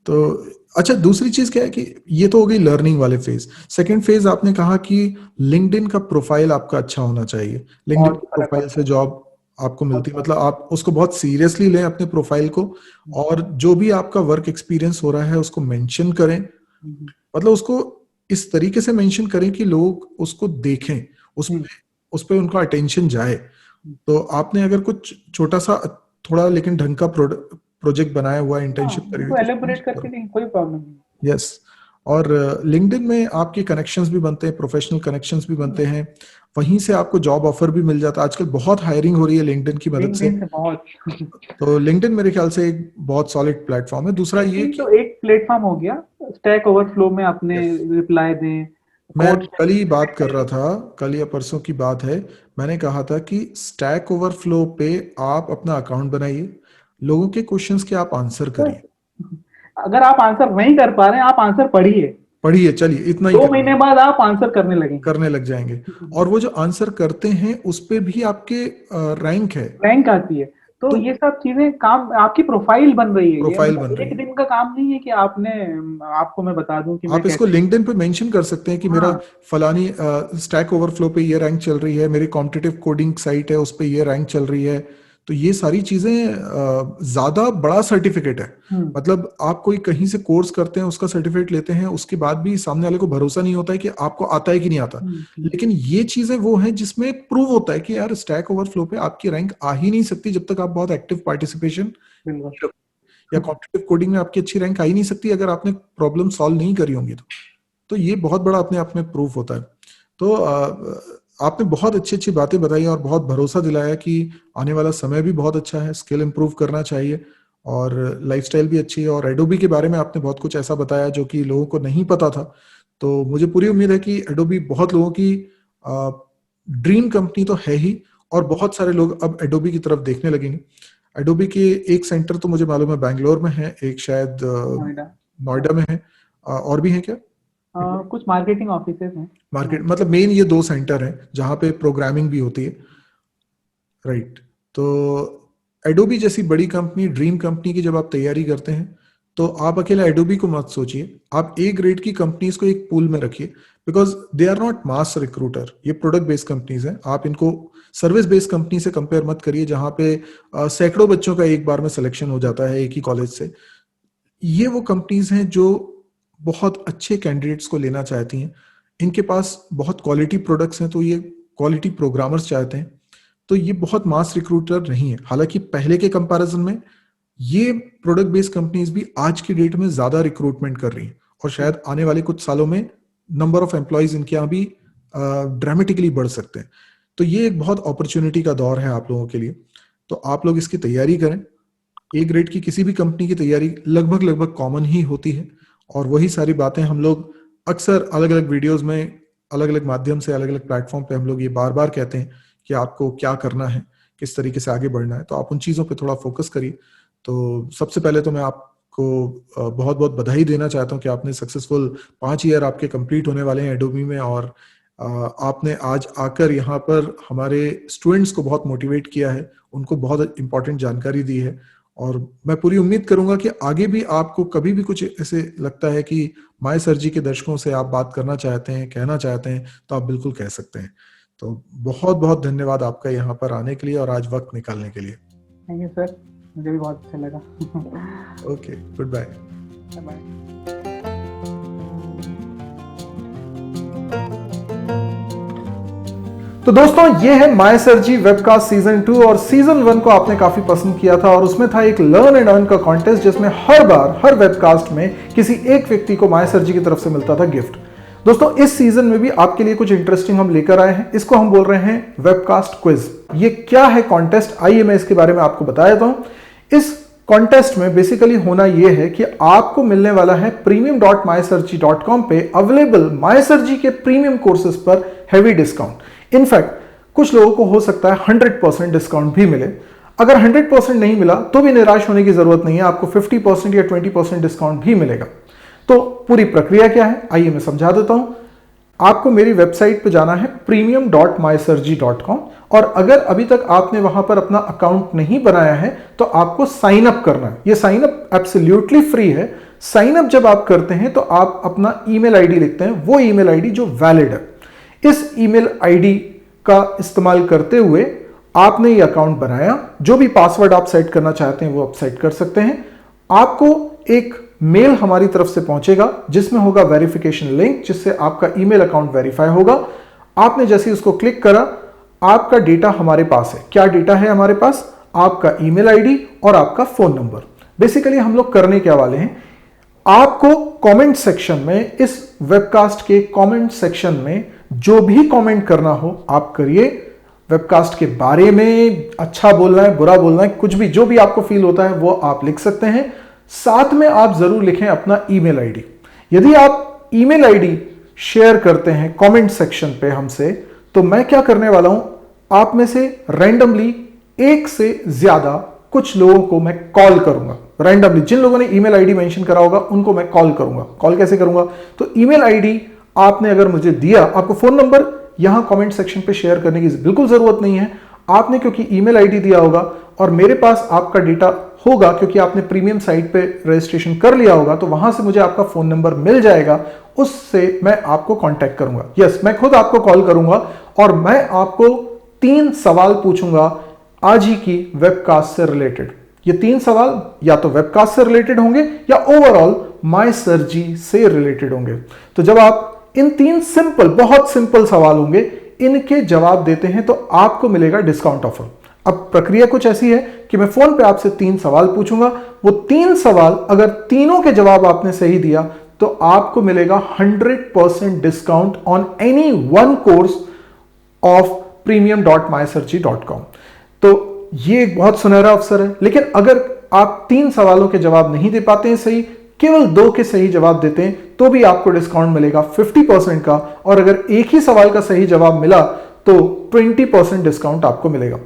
तो अच्छा, दूसरी चीज क्या है कि ये तो हो गई लर्निंग वाले फेज। सेकंड फेज आपने कहा कि लिंक्डइन का प्रोफाइल आपका अच्छा होना चाहिए। लिंक्डइन बहुत की फर्क प्रोफाइल पड़ता से है। जॉब आपको बहुत मिलती है, बहुत मतलब आप उसको बहुत सीरियसली लें अपने प्रोफाइल को, हम्म, और जो भी आपका वर्क एक्सपीरियंस हो रहा है उसको मेंशन करें। हम्म, मतलब उसको इस तरीके से मेंशन करें कि लोग उसको देखें, हम्म, उस पे उनका अटेंशन जाए। हम्म। तो आपने अगर कुछ छोटा सा, थोड़ा लेकिन ढंग का प्रोजेक्ट बनाया हुआ, हाँ, इंटर्नशिप करी हुई, उसको तो उसको एलेबोरेट mention करके करो। नहीं, कोई प्रॉब्लम नहीं। यस। और लिंक्डइन में आपके कनेक्शंस भी बनते हैं, प्रोफेशनल कनेक्शंस भी बनते हैं, वहीं से आपको जॉब ऑफर भी मिल जाता है। आजकल बहुत हायरिंग हो रही है लिंक्डइन की मदद से। लिंक्डइन से बहुत। तो लिंक्डइन मेरे ख्याल से एक बहुत सॉलिड प्लेटफॉर्म है। दूसरा ये लिंक्डइन कि तो एक प्लेटफॉर्म हो गया। स्टैक ओवरफ्लो में अपने यस, रिप्लाई दें, मैं कोड कल ही बात कर सेंटर रहा करें। था, कल या परसों की बात है, मैंने कहा था कि स्टैक ओवरफ्लो पे आप अपना अकाउंट बनाइए, लोगों के क्वेश्चंस के आप आंसर बस, करिए। अगर आप आंसर नहीं कर पा रहे हैं, आप आंसर पढ़िए। पढ़िए, चलिए इतना ही 2 महीने करिए, बाद आप आंसर करने लगेंगे। करने लग जाएंगे। और वो जो आंसर करते हैं उस पे भी आपके रैंक है। रैंक आती है। तो तो ये सब चीजें काम, आपकी प्रोफाइल बन रही है। ये प्रोफाइल बन मतलब रही एक है। दिन का काम नहीं है कि आपने, आपको मैं बता दूं कि मैं आप इसको कैसे। लिंक्डइन पे मेंशन कर सकते हैं कि मेरा हाँ, फलानी स्टैक ओवरफ्लो पे ये रैंक चल रही है, मेरी कॉम्पिटिटिव कोडिंग साइट है उस पे ये रैंक चल रही है। तो ये सारी चीजें ज्यादा बड़ा सर्टिफिकेट है। हम्म, मतलब आप कोई कहीं से कोर्स करते हैं, उसका सर्टिफिकेट लेते हैं, उसके बाद भी सामने वाले को भरोसा नहीं होता है कि आपको आता है कि नहीं आता। हम्म, लेकिन ये चीजें वो हैं जिसमें प्रूव होता है कि यार स्टैक ओवरफ्लो पे आपकी रैंक आ ही नहीं सकती जब तक आप बहुत एक्टिव पार्टिसिपेशन, बिल्कुल। या कॉम्पिटिटिव कोडिंग में आपकी अच्छी रैंक आ ही नहीं सकती अगर आपने प्रॉब्लम सॉल्व नहीं करी होंगी। तो ये बहुत बड़ा अपने आप में प्रूफ होता है। तो आपने बहुत अच्छी अच्छी बातें बताई और बहुत भरोसा दिलाया कि आने वाला समय भी बहुत अच्छा है, स्किल इंप्रूव करना चाहिए, और लाइफस्टाइल भी अच्छी है। और एडोबी के बारे में आपने बहुत कुछ ऐसा बताया जो कि लोगों को नहीं पता था। तो मुझे पूरी उम्मीद है कि एडोबी बहुत लोगों की ड्रीम कंपनी तो है ही, और बहुत सारे लोग अब एडोबी की तरफ देखने लगेंगे। एडोबी के एक सेंटर तो मुझे मालूम है बैंगलोर में है, एक शायद नोएडा। नोएडा में है, और भी है क्या? कुछ मार्केटिंग ऑफिसेज हैं। मार्केट मतलब मेन ये 2 सेंटर हैं जहां पे प्रोग्रामिंग भी होती है, राइट। तो एडोबी जैसी बड़ी कंपनी, ड्रीम कंपनी की जब आप तैयारी करते हैं तो आप अकेला एडोबी को मत सोचिए, आप ए ग्रेड की कंपनीज को एक पूल में रखिए, because they are not mass recruiter, ये प्रोडक्ट बेस्ड कंपनीज हैं। आप इनको सर्विस बेस्ड कंपनी से कंपेयर मत करिए जहां पे सैकड़ों बच्चों का एक बार में सिलेक्शन हो जाता है एक ही कॉलेज से। ये वो कंपनीज हैं जो बहुत अच्छे कैंडिडेट्स को लेना चाहती हैं, इनके पास बहुत क्वालिटी प्रोडक्ट्स हैं, तो ये क्वालिटी प्रोग्रामर्स चाहते हैं। तो ये बहुत मास रिक्रूटर नहीं है, हालांकि पहले के कंपैरिजन में ये प्रोडक्ट बेस्ड कंपनीज भी आज की डेट में ज्यादा रिक्रूटमेंट कर रही हैं, और शायद आने वाले कुछ सालों में नंबर ऑफ एम्प्लॉयज इनके यहाँ भी ड्रामेटिकली बढ़ सकते हैं। तो ये एक बहुत अपॉर्चुनिटी का दौर है आप लोगों के लिए, तो आप लोग इसकी तैयारी करें। ए ग्रेड की किसी भी कंपनी की तैयारी लगभग कॉमन ही होती है, और वही सारी बातें हम लोग अक्सर अलग अलग वीडियोस में, अलग अलग माध्यम से, अलग अलग प्लेटफॉर्म पे हम लोग ये बार बार कहते हैं कि आपको क्या करना है, किस तरीके से आगे बढ़ना है, तो आप उन चीज़ों पे थोड़ा फोकस करिए। तो सबसे पहले तो मैं आपको बहुत बहुत बधाई देना चाहता हूँ कि आपने सक्सेसफुल 5 ईयर आपके कंप्लीट होने वाले हैं एडोबी में, और आपने आज आकर यहाँ पर हमारे स्टूडेंट्स को बहुत मोटिवेट किया है, उनको बहुत इंपॉर्टेंट जानकारी दी है। और मैं पूरी उम्मीद करूंगा कि आगे भी आपको कभी भी कुछ ऐसे लगता है कि माय सर जी के दर्शकों से आप बात करना चाहते हैं, कहना चाहते हैं, तो आप बिल्कुल कह सकते हैं। तो बहुत बहुत धन्यवाद आपका यहाँ पर आने के लिए और आज वक्त निकालने के लिए। थैंक यू सर, मुझे भी बहुत अच्छा लगा। Okay, good bye. बाय। तो दोस्तों, ये है my sir ji webcast season 2, और सीजन 1 को आपने काफी पसंद किया था, और उसमें था एक लर्न एंड अर्न का कॉन्टेस्ट जिसमें हर बार हर वेबकास्ट में किसी एक व्यक्ति को माय सर जी की तरफ से मिलता था गिफ्ट। दोस्तों, इस सीजन में भी आपके लिए कुछ इंटरेस्टिंग हम लेकर आए हैं, इसको हम बोल रहे हैं वेबकास्ट क्विज। ये क्या है कॉन्टेस्ट, आइए मैं इसके बारे में आपको बता देता हूं। इस कॉन्टेस्ट में बेसिकली होना यह है कि आपको मिलने वाला है premium.mysurji.com पे अवेलेबल माय सर जी के प्रीमियम कोर्सेज पर हैवी डिस्काउंट। इनफैक्ट कुछ लोगों को हो सकता है 100% डिस्काउंट भी मिले। अगर 100% नहीं मिला तो भी निराश होने की जरूरत नहीं है, आपको 50% या 20% डिस्काउंट भी मिलेगा। तो पूरी प्रक्रिया क्या है, आइए मैं समझा देता हूं। आपको मेरी वेबसाइट पे जाना है premium.mysurji.com, और अगर अभी तक आपने वहां पर अपना अकाउंट नहीं बनाया है तो आपको साइन अप करना है। ये साइन अप एब्सोल्युटली फ्री है। साइन अप जब आप करते हैं तो आप अपना ईमेल आईडी लिखते हैं, वो ईमेल आईडी जो वैलिड है। इस ईमेल आईडी का इस्तेमाल करते हुए आपने ये अकाउंट बनाया, जो भी पासवर्ड आप सेट करना चाहते हैं वो आप सेट कर सकते हैं। आपको एक मेल हमारी तरफ से पहुंचेगा जिसमें होगा वेरिफिकेशन लिंक, जिससे आपका ईमेल अकाउंट वेरीफाई होगा। आपने जैसे उसको क्लिक करा, आपका डेटा हमारे पास है। क्या डेटा है हमारे पास? आपका ईमेल आईडी और आपका फोन नंबर। बेसिकली हम लोग करने क्या वाले हैं, आपको कमेंट सेक्शन में, इस वेबकास्ट के कमेंट सेक्शन में जो भी कमेंट करना हो आप करिए। वेबकास्ट के बारे में अच्छा बोलना है, बुरा बोलना है, कुछ भी, जो भी आपको फील होता है वो आप लिख सकते हैं। साथ में आप जरूर लिखें अपना ईमेल आईडी। यदि आप ईमेल आईडी शेयर करते हैं कमेंट सेक्शन पे हमसे, तो मैं क्या करने वाला हूं, आप में से रैंडमली एक से ज्यादा कुछ लोगों को मैं कॉल करूंगा। रैंडमली जिन लोगों ने ईमेल आईडी मेंशन करा होगा उनको मैं कॉल करूंगा। कॉल कैसे करूंगा? तो ईमेल आईडी आपने अगर मुझे दिया, आपको फोन नंबर यहां कमेंट सेक्शन पे शेयर करने की बिल्कुल जरूरत नहीं है। आपने क्योंकि ईमेल आईडी दिया होगा और मेरे पास आपका डेटा होगा, क्योंकि आपने प्रीमियम साइट पे रजिस्ट्रेशन कर लिया होगा, तो वहां से मुझे आपका फोन नंबर मिल जाएगा। उससे मैं आपको कांटेक्ट करूंगा। यस, मैं खुद आपको कॉल करूंगा और मैं आपको 3 सवाल पूछूंगा आज ही की वेबकास्ट से रिलेटेड। ये 3 सवाल या तो वेबकास्ट से रिलेटेड होंगे या ओवरऑल माय सर जी से रिलेटेड होंगे। तो जब आप इन 3 सिंपल, बहुत सिंपल सवाल होंगे, इनके जवाब देते हैं तो आपको मिलेगा डिस्काउंट ऑफर। अब प्रक्रिया कुछ ऐसी है कि मैं फोन पे आपसे 3 सवाल पूछूंगा। वो 3 सवाल अगर तीनों के जवाब आपने सही दिया तो आपको मिलेगा 100% discount on any one course of premium.mysurji.com। तो ये एक बहुत सुनहरा अवसर है। लेकिन अगर आप 3 सवालों के जवाब नहीं दे पाते हैं सही, केवल 2 के सही जवाब देते हैं, तो भी आपको डिस्काउंट मिलेगा 50% का। और अगर एक ही सवाल का सही जवाब मिला तो 20% डिस्काउंट आपको मिलेगा।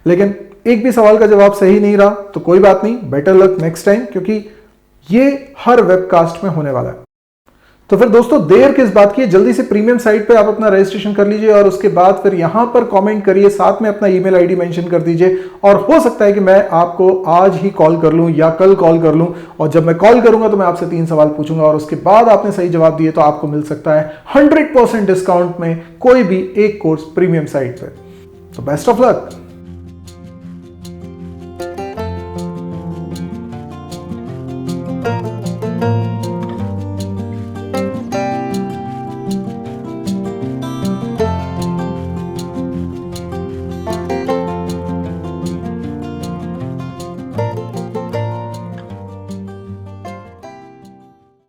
लेकिन एक भी सवाल का जवाब सही नहीं रहा तो कोई बात नहीं, बेटर लक नेक्स्ट टाइम, क्योंकि ये हर वेबकास्ट में होने वाला है। तो फिर दोस्तों देर किस बात की है, जल्दी से प्रीमियम साइट पे आप अपना रजिस्ट्रेशन कर लीजिए और उसके बाद फिर यहां पर कमेंट करिए, साथ में अपना ईमेल आईडी मेंशन कर दीजिए और हो सकता है कि मैं आपको आज ही कॉल कर लूं या कल कॉल कर लूं, और जब मैं कॉल करूंगा तो मैं आपसे 3 सवाल पूछूंगा और उसके बाद आपने सही जवाब दिए तो आपको मिल सकता है 100% डिस्काउंट में कोई भी एक कोर्स प्रीमियम साइट पे। तो बेस्ट ऑफ लक।